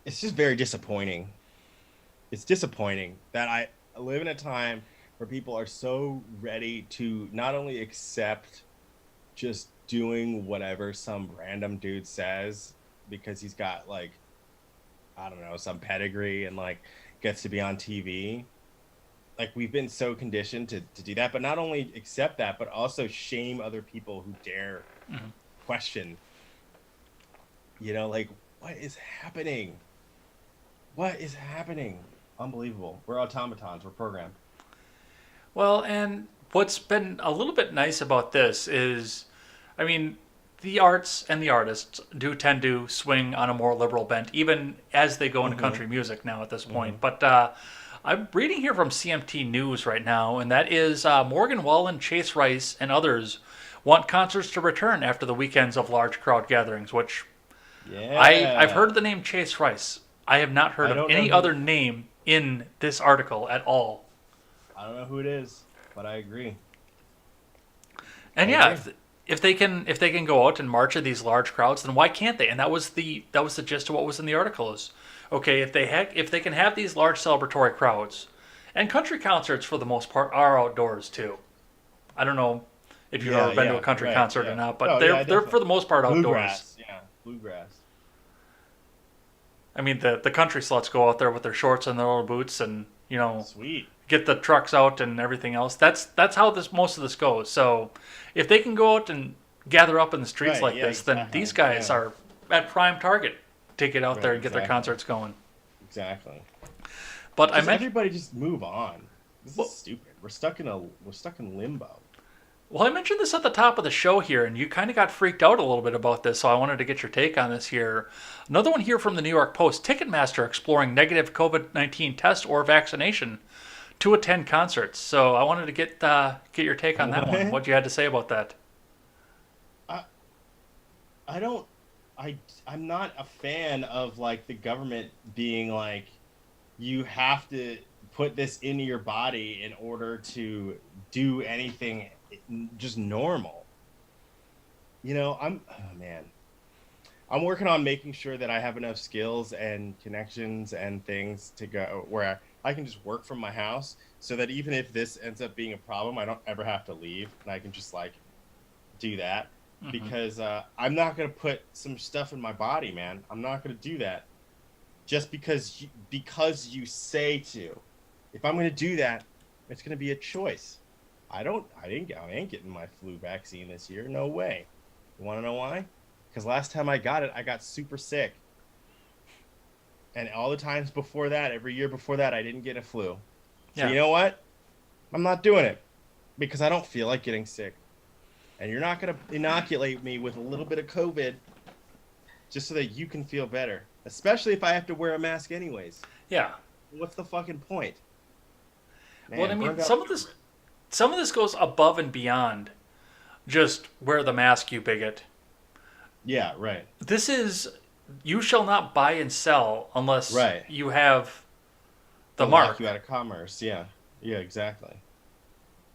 it's just very disappointing. It's disappointing that I live in a time where people are so ready to not only accept just doing whatever some random dude says because he's got, like, I don't know, some pedigree and, like, gets to be on TV. Like, we've been so conditioned to do that, but not only accept that, but also shame other people who dare question. Like, what is happening? What is happening? Unbelievable. We're automatons. We're programmed. Well, and what's been a little bit nice about this is, I mean, the arts and the artists do tend to swing on a more liberal bent, even as they go into country music now at this point. But I'm reading here from CMT News right now, and that is Morgan Wallen, Chase Rice, and others want concerts to return after the weekends of large crowd gatherings, which Yeah. I've heard of the name Chase Rice. I have not heard of any other name in this article at all. I don't know who it is, but I agree. And if they can go out and march in these large crowds, then why can't they? And that was the gist of what was in the article is, okay, if they can have these large celebratory crowds, and country concerts for the most part are outdoors too. I don't know if you've ever been to a country concert or not, but they're for the most part outdoors. Bluegrass, yeah, bluegrass. I mean, the country sluts go out there with their shorts and their little boots, and Sweet. get the trucks out and everything else. That's how most of this goes. So if they can go out and gather up in the streets like this, then these guys are at prime target to get out there and get their concerts going. Exactly. But everybody just move on. This is stupid. We're stuck in limbo. Well, I mentioned this at the top of the show here, and you kind of got freaked out a little bit about this, so I wanted to get your take on this here. Another one here from the New York Post: Ticketmaster exploring negative COVID-19 test or vaccination to attend concerts. So I wanted to get your take on that one. What you had to say about that? I'm not a fan of, like, the government being like, you have to put this into your body in order to do anything just normal. I'm working on making sure that I have enough skills and connections and things to go where I can just work from my house, so that even if this ends up being a problem, I don't ever have to leave, and I can just, like, do that. Because I'm not going to put some stuff in my body, man. I'm not going to do that just because you say to. If I'm going to do that, it's going to be a choice. I ain't getting my flu vaccine this year. No way. You want to know why? Because last time I got it, I got super sick. And all the times before that, every year before that, I didn't get a flu. So you know what? I'm not doing it because I don't feel like getting sick. And you're not going to inoculate me with a little bit of COVID just so that you can feel better. Especially if I have to wear a mask anyways. Yeah. What's the fucking point? Man, well, I mean, some of this goes above and beyond just wear the mask, you bigot. Yeah, right. This is, you shall not buy and sell unless you have the mark. Lock you out of commerce, yeah. Yeah, exactly.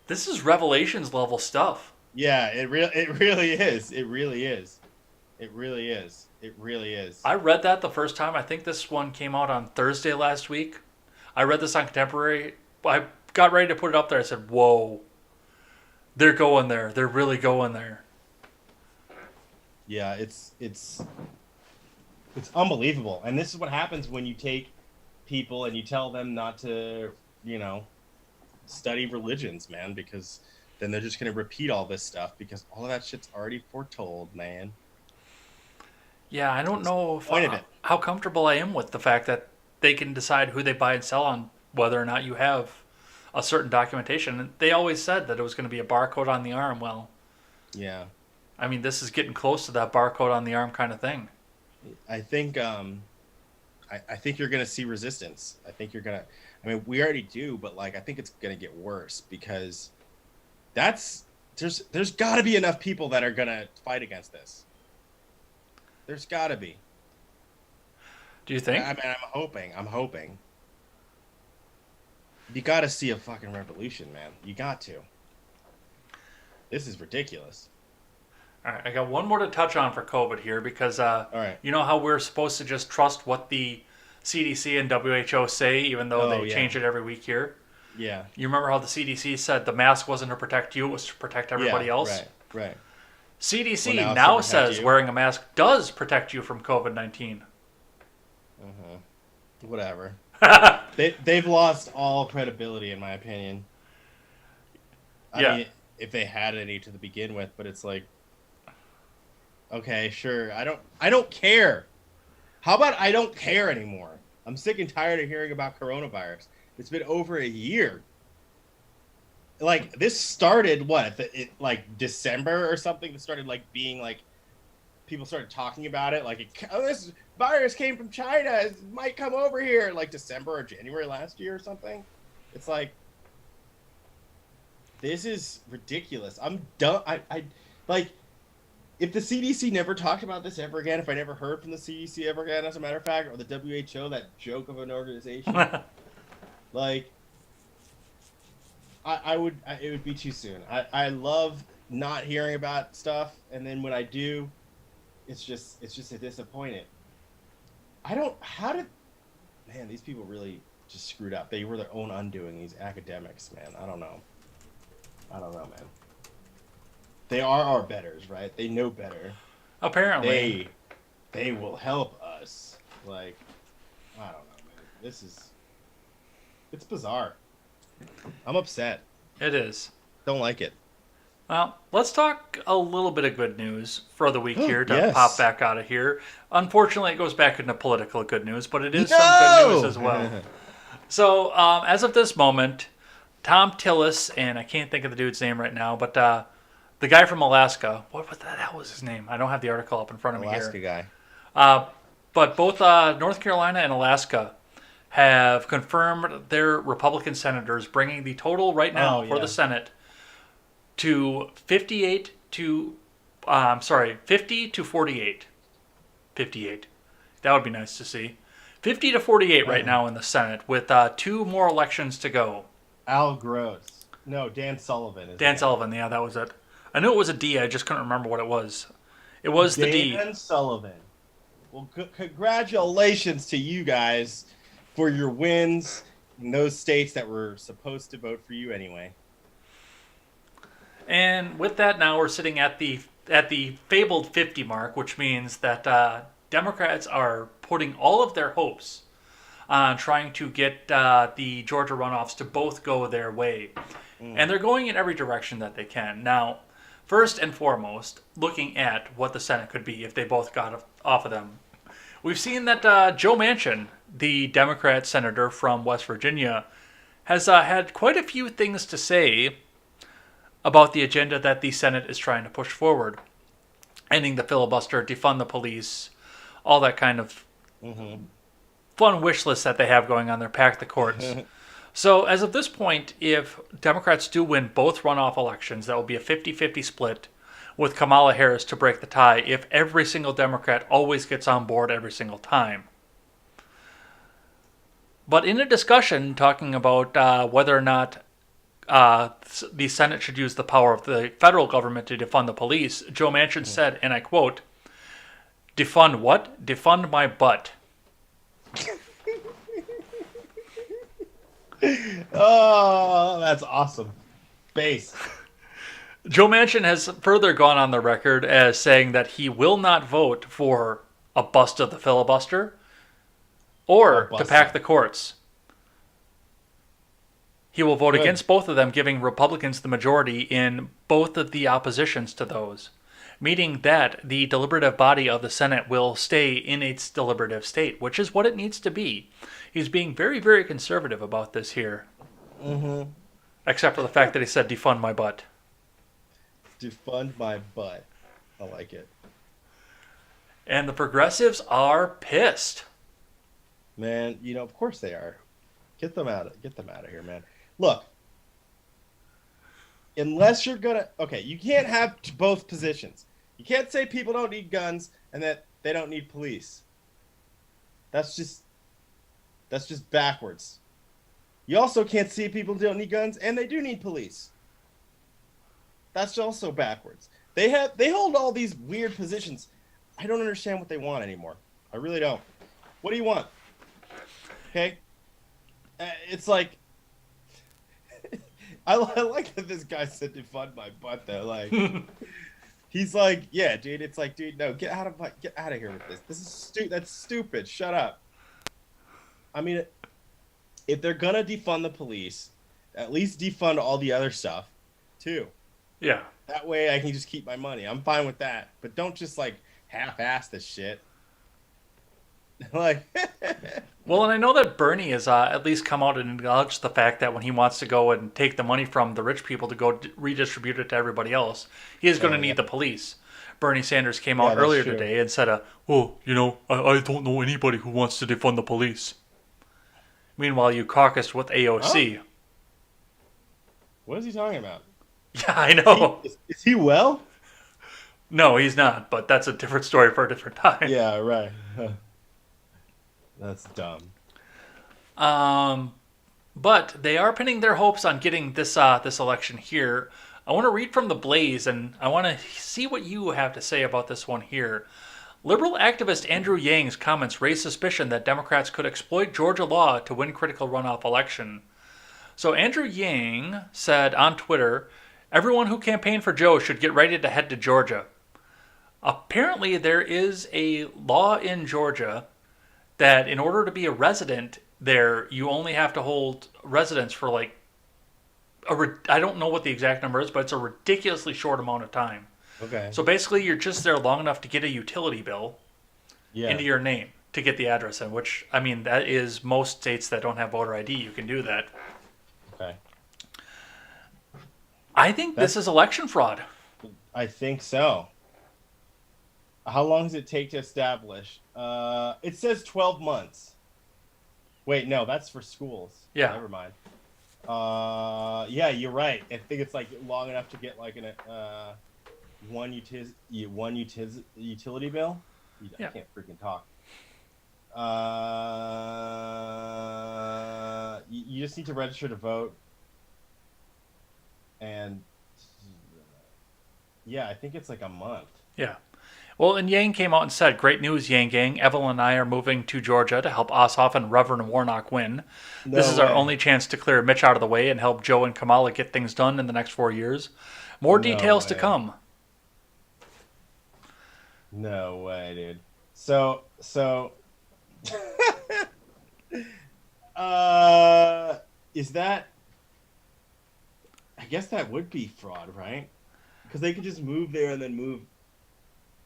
This is Revelations level stuff. Yeah, it really is. It really is. It really is. It really is. I read that the first time. I think this one came out on Thursday last week. I read this on Contemporary. I got ready to put it up there. I said, whoa. They're going there. They're really going there. Yeah, it's unbelievable. And this is what happens when you take people and you tell them not to, study religions, man, because then they're just going to repeat all this stuff because all of that shit's already foretold, man. Yeah, I don't know how comfortable I am with the fact that they can decide who they buy and sell on whether or not you have a certain documentation. And they always said that it was going to be a barcode on the arm. Well, yeah. I mean, this is getting close to that barcode on the arm kind of thing. I think I think you're going to see resistance. I think you're going to, I mean, we already do, but like, I think it's going to get worse because there's got to be enough people that are going to fight against this. There's got to be. Do you think? I mean, I'm hoping. You got to see a fucking revolution, man. You got to. This is ridiculous. All right, I got one more to touch on for COVID here because All right. you know how we're supposed to just trust what the CDC and WHO say, even though they change it every week here? Yeah. You remember how the CDC said the mask wasn't to protect you, it was to protect everybody else? Right. CDC Well, now it's to protect says you. wearing a mask does protect you from COVID-19. Whatever. They've lost all credibility, in my opinion. I mean, if they had any to begin with, but it's like, okay, sure. I don't care. How about I don't care anymore? I'm sick and tired of hearing about coronavirus. It's been over a year. Like, this started like December or something. It started like being like people started talking about it. Like, this virus came from China. It might come over here. Like December or January last year or something. It's like, this is ridiculous. I'm done. I like. If the CDC never talked about this ever again, if I never heard from the CDC ever again, as a matter of fact, or the WHO, that joke of an organization, like, it would be too soon. I love not hearing about stuff, and then when I do, it's just a disappointment. Man, these people really just screwed up. They were their own undoing, these academics, man. I don't know, man. They are our betters, right? They know better. Apparently. They will help us. Like, I don't know, man. It's bizarre. I'm upset. It is. Don't like it. Well, let's talk a little bit of good news for the week here to Yes. pop back out of here. Unfortunately, it goes back into political good news, but it is some good news as well. So, as of this moment, Tom Tillis, and I can't think of the dude's name right now, but the guy from Alaska, what the hell was his name? I don't have the article up in front of me here. Alaska guy. But both North Carolina and Alaska have confirmed their Republican senators, bringing the total right now for the Senate to 50 to 48. 58. That would be nice to see. 50 to 48 right now in the Senate, with 2 more elections to go. Al Gross. No, Dan Sullivan. Dan Sullivan, yeah, that was it. I knew it was a D, I just couldn't remember what it was. It was the D. Dan Sullivan. Well, congratulations to you guys for your wins in those states that were supposed to vote for you anyway. And with that, now we're sitting at the fabled 50 mark, which means that Democrats are putting all of their hopes on trying to get the Georgia runoffs to both go their way. And they're going in every direction that they can. Now, first and foremost, looking at what the Senate could be if they both got off of them. We've seen that Joe Manchin, the Democrat senator from West Virginia, has had quite a few things to say about the agenda that the Senate is trying to push forward. Ending the filibuster, defund the police, all that kind of fun wish list that they have going on there, pack the courts. So as of this point, if Democrats do win both runoff elections, that will be a 50-50 split with Kamala Harris to break the tie if every single Democrat always gets on board every single time. But in a discussion talking about whether or not the Senate should use the power of the federal government to defund the police, Joe Manchin said, and I quote, "Defund what? Defund my butt." Oh, that's awesome. Base. Joe Manchin has further gone on the record as saying that he will not vote for a bust of the filibuster or to pack the courts. He will vote against both of them, giving Republicans the majority in both of the oppositions to those, meaning that the deliberative body of the Senate will stay in its deliberative state, which is what it needs to be. He's being very, very conservative about this here. Except for the fact that he said, defund my butt. Defund my butt. I like it. And the progressives are pissed. Man, of course they are. Get them out of here, man. Look, unless you're gonna, okay, you can't have both positions. You can't say people don't need guns and that they don't need police. That's just backwards. You also can't see people don't need guns and they do need police. That's also backwards. They hold all these weird positions. I don't understand what they want anymore. I really don't. What do you want? Okay? It's like I like that this guy said defund my butt though. Like he's like, yeah, dude. It's like, dude, no, get out of here with this. This is That's stupid. Shut up. I mean, if they're gonna defund the police, at least defund all the other stuff, too. Yeah. That way I can just keep my money. I'm fine with that. But don't just like half-ass this shit. Like. Well, and I know that Bernie has at least come out and acknowledged the fact that when he wants to go and take the money from the rich people to go redistribute it to everybody else, he is going to need the police. Bernie Sanders came out earlier today and said, I don't know anybody who wants to defund the police. Meanwhile, you caucused with AOC. Huh? What is he talking about? Yeah, I know. Is he well? No, he's not, but that's a different story for a different time. Yeah, right. That's dumb. But they are pinning their hopes on getting this election here. I want to read from The Blaze, and I want to see what you have to say about this one here. Liberal activist Andrew Yang's comments raise suspicion that Democrats could exploit Georgia law to win critical runoff election. So Andrew Yang said on Twitter, everyone who campaigned for Joe should get ready to head to Georgia. Apparently there is a law in Georgia that in order to be a resident there, you only have to hold residence for like, I don't know what the exact number is, but it's a ridiculously short amount of time. Okay. So basically you're just there long enough to get a utility bill into your name to get the address in, which, I mean, that is most states that don't have voter ID, you can do that. Okay. I think this is election fraud. I think so. How long does it take to establish? It says 12 months. Wait, no, that's for schools. Yeah. Never mind. Yeah, you're right. I think it's like long enough to get like one utility bill. I can't freaking talk. You just need to register to vote. And yeah, I think it's like a month. Yeah. Well, and Yang came out and said, great news, Yang Gang. Evelyn and I are moving to Georgia to help Ossoff and Reverend Warnock win. This is our only chance to clear Mitch out of the way and help Joe and Kamala get things done in the next 4 years. More details to come. No way, dude. So is that, I guess that would be fraud, right? Because they could just move there and then move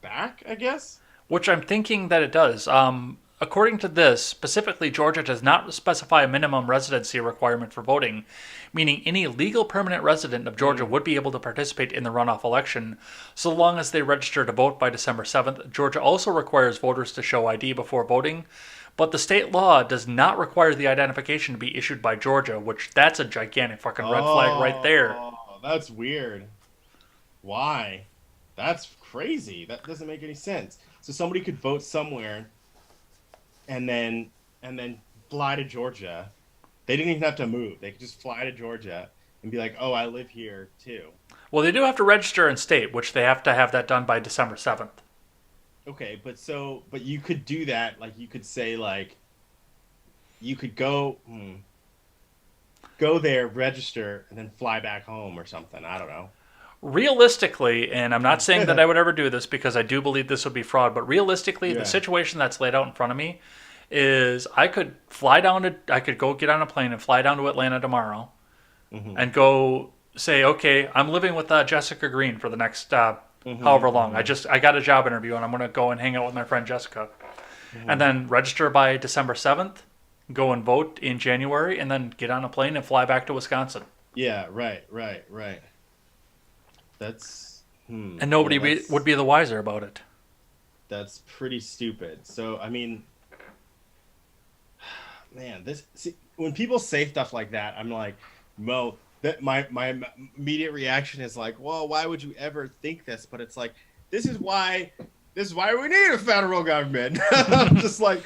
back, I guess? Which I'm thinking that it does. According to this, specifically, Georgia does not specify a minimum residency requirement for voting, meaning any legal permanent resident of Georgia would be able to participate in the runoff election so long as they register to vote by December 7th. Georgia also requires voters to show ID before voting, but the state law does not require the identification to be issued by Georgia, which that's a gigantic fucking red flag right there. Oh, that's weird. Why? That's crazy. That doesn't make any sense. So somebody could vote somewhere and then fly to Georgia. They didn't even have to move. They could just fly to Georgia and be like, "Oh, I live here too." Well, they do have to register in state, which they have to have that done by December 7th. Okay, but you could do that. Like you could say like you could go there, register, and then fly back home or something. I don't know. Realistically, and I'm not saying that I would ever do this because I do believe this would be fraud, but realistically, the situation that's laid out in front of me is I could go get on a plane and fly down to Atlanta tomorrow and go say, okay, I'm living with Jessica Green for the next however long. I got a job interview and I'm going to go and hang out with my friend Jessica. And then register by December 7th, go and vote in January, and then get on a plane and fly back to Wisconsin. Yeah, right. That's and nobody would be the wiser about it. That's pretty stupid. So I mean, man, when people say stuff like that, I'm like, well, that my immediate reaction is like, well, why would you ever think this? But it's like, this is why we need a federal government. I'm just like,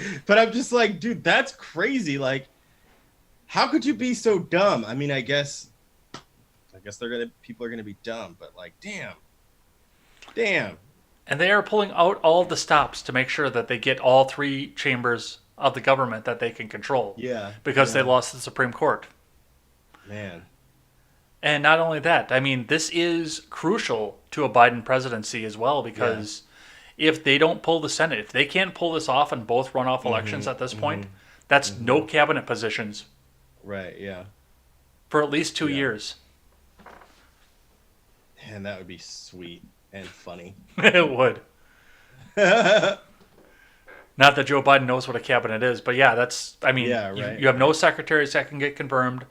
dude, that's crazy. Like, how could you be so dumb? I mean, I guess people are gonna be dumb, but like, damn. And they are pulling out all the stops to make sure that they get all three chambers of the government that they can control. Yeah. Because they lost the Supreme Court. Man. And not only that, I mean, this is crucial to a Biden presidency as well, because if they don't pull the Senate, if they can't pull this off in both runoff elections at this point, that's no cabinet positions. Right, yeah. For at least 2 years. And that would be sweet and funny. It would. Not that Joe Biden knows what a cabinet is, but yeah, that's, I mean, you have no secretaries that can get confirmed,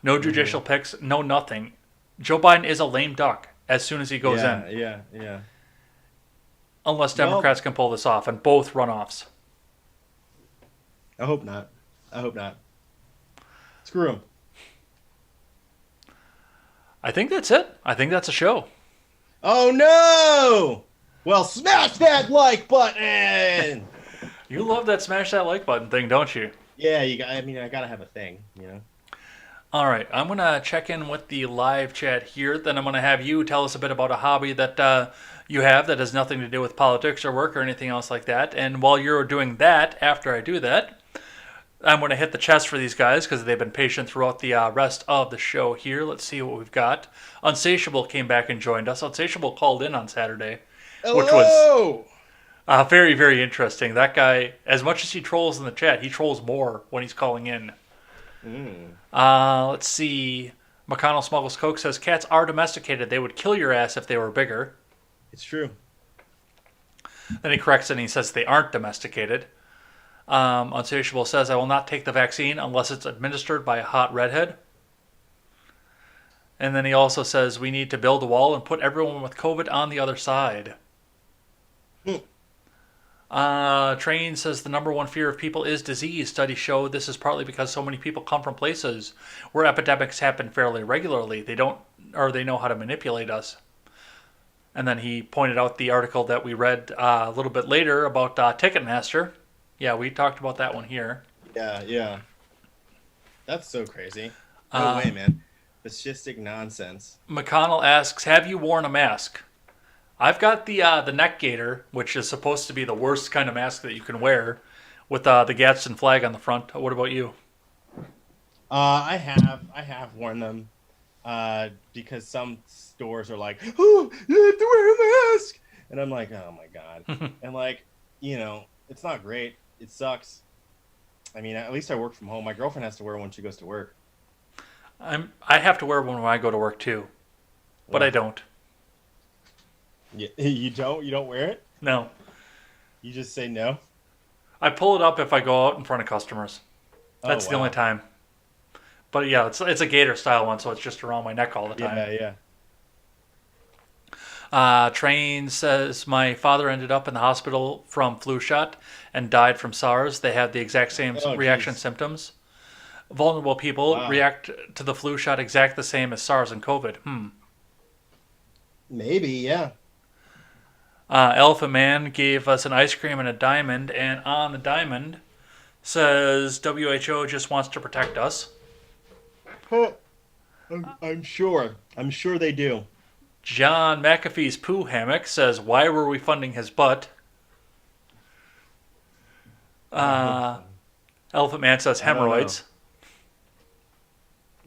no judicial picks, no nothing. Joe Biden is a lame duck as soon as he goes in. Yeah. Unless Democrats can pull this off in both runoffs. I hope not. Screw him. I think that's it. I think that's a show. Oh, no! Well, smash that like button! You love that smash that like button thing, don't you? Yeah, I gotta have a thing, you know? All right, I'm going to check in with the live chat here. Then I'm going to have you tell us a bit about a hobby that you have that has nothing to do with politics or work or anything else like that. And while you're doing that, after I do that, I'm going to hit the chest for these guys because they've been patient throughout the rest of the show here. Let's see what we've got. Unsatiable came back and joined us. Unsatiable called in on Saturday, which was very, very interesting. That guy, as much as he trolls in the chat, he trolls more when he's calling in. Let's see. McConnell Smuggles Coke says, cats are domesticated. They would kill your ass if they were bigger. It's true. Then he corrects it and he says they aren't domesticated. Unsatiable says, I will not take the vaccine unless it's administered by a hot redhead. And then he also says, we need to build a wall and put everyone with COVID on the other side. Train says the number one fear of people is disease. Studies show this is partly because so many people come from places where epidemics happen fairly regularly. They know how to manipulate us. And then he pointed out the article that we read a little bit later about Ticketmaster. Yeah, we talked about that one here. Yeah. That's so crazy. No way, man. Fascistic nonsense. McConnell asks, have you worn a mask? I've got the neck gaiter, which is supposed to be the worst kind of mask that you can wear, with the Gadsden flag on the front. What about you? I have worn them because some stores are like, oh, you have to wear a mask, and I'm like, oh my god, and like, it's not great. It sucks. I mean, at least I work from home. My girlfriend has to wear one when she goes to work. I have to wear one when I go to work too, but I don't. Yeah, you don't? You don't wear it? No. You just say no? I pull it up if I go out in front of customers. That's the only time. But yeah, it's a gaiter style one, so it's just around my neck all the time. Yeah. Train says, my father ended up in the hospital from flu shot and died from SARS. They had the exact same reaction symptoms. Vulnerable people react to the flu shot exact the same as SARS and COVID. Maybe, yeah. Elephant Man gave us an ice cream and a diamond, and on the diamond says WHO just wants to protect us. I'm sure. I'm sure they do. John McAfee's poo hammock says, why were we funding his butt? Elephant Man says hemorrhoids.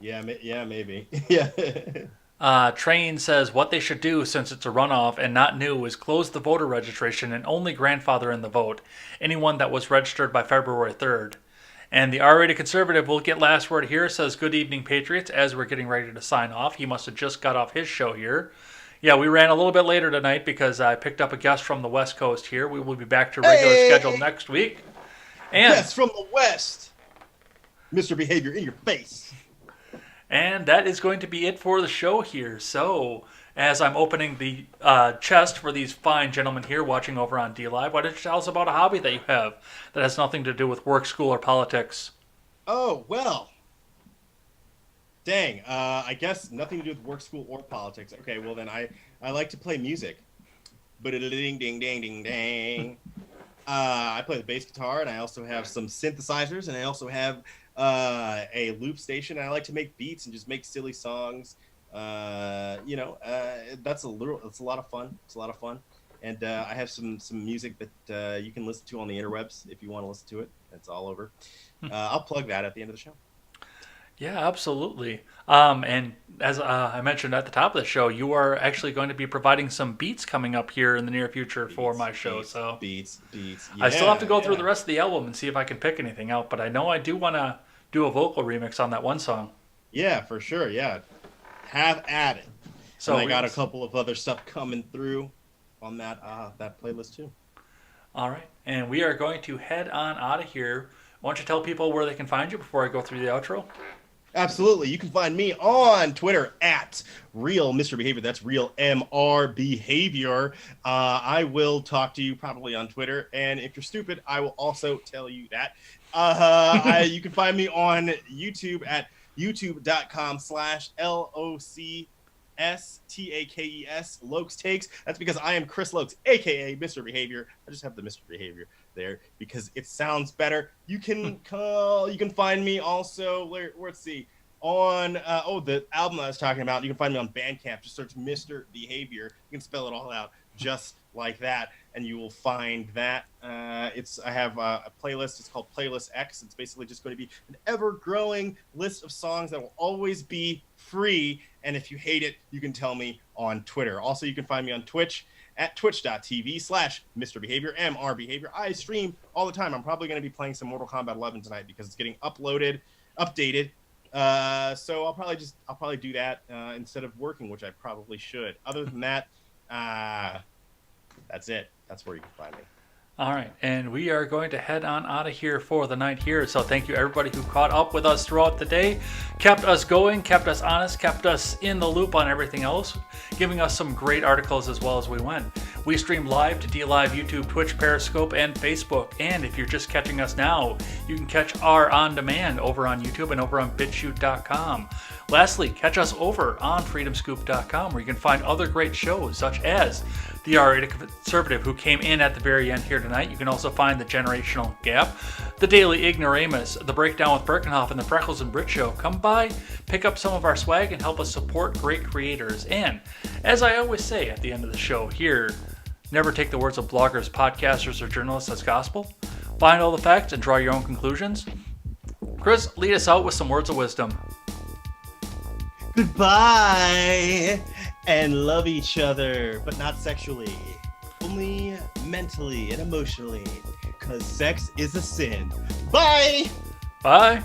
Yeah, maybe. Yeah. Train says what they should do, since it's a runoff and not new, is close the voter registration and only grandfather in the vote anyone that was registered by February 3rd. And the R-rated conservative will get last word here, says, good evening, Patriots, as we're getting ready to sign off. He must have just got off his show here. Yeah, we ran a little bit later tonight because I picked up a guest from the West Coast here. We will be back to regular schedule next week. And yes, from the West. Mr. Behavior in your face. And that is going to be it for the show here. So, as I'm opening the chest for these fine gentlemen here watching over on DLive, why don't you tell us about a hobby that you have that has nothing to do with work, school, or politics? Oh, well. Dang. I guess nothing to do with work, school, or politics. Okay, well then I like to play music. Ding ding ding ding ding. I play the bass guitar, and I also have some synthesizers, and I also have a loop station. And I like to make beats and just make silly songs. That's a lot of fun. It's a lot of fun. And I have some music that you can listen to on the interwebs if you want to listen to it. It's all over. I'll plug that at the end of the show. Yeah, absolutely. And as I mentioned at the top of the show, you are actually going to be providing some beats coming up here in the near future for my show. So Beats. I still have to go through the rest of the album and see if I can pick anything out. But I know I do want to do a vocal remix on that one song. Yeah, for sure. Yeah, have at it. So and I got a couple of other stuff coming through on that playlist too. All right, and we are going to head on out of here. Why don't you tell people where they can find you before I go through the outro? Absolutely. You can find me on Twitter at Real Mr. Behavior. That's Real MR Behavior. I will talk to you probably on Twitter. And if you're stupid, I will also tell you that. You can find me on YouTube at youtube.com/LOCSTAKES Lokes Takes. That's because I am Chris Lokes, aka Mr. Behavior. I just have the Mr. Behavior there because it sounds better. You can find me also let's see on the album I was talking about. You can find me on Bandcamp. Just search Mr. Behavior. You can spell it all out just like that, and you will find that. I have a playlist. It's called Playlist X. It's basically just going to be an ever-growing list of songs that will always be free. And if you hate it, you can tell me on Twitter. Also, you can find me on Twitch at twitch.tv/Mr. Behavior, MR Behavior. I stream all the time. I'm probably going to be playing some Mortal Kombat 11 tonight because it's getting updated. So I'll probably do that instead of working, which I probably should. Other than that, that's it. That's where you can find me. All right, and we are going to head on out of here for the night here. So thank you everybody who caught up with us throughout the day, kept us going, kept us honest, kept us in the loop on everything else, giving us some great articles as well as we went. We stream live to DLive, YouTube, Twitch, Periscope, and Facebook. And if you're just catching us now, you can catch our on demand over on YouTube and over on BitChute.com. Lastly, catch us over on FreedomScoop.com, where you can find other great shows such as The R-Rated Conservative, who came in at the very end here tonight. You can also find The Generational Gap, The Daily Ignoramus, The Breakdown with Birkenhoff, and The Freckles and Brit Show. Come by, pick up some of our swag, and help us support great creators. And as I always say at the end of the show here, never take the words of bloggers, podcasters, or journalists as gospel. Find all the facts and draw your own conclusions. Chris, lead us out with some words of wisdom. Goodbye, and love each other, but not sexually, only mentally and emotionally, because sex is a sin. Bye! Bye!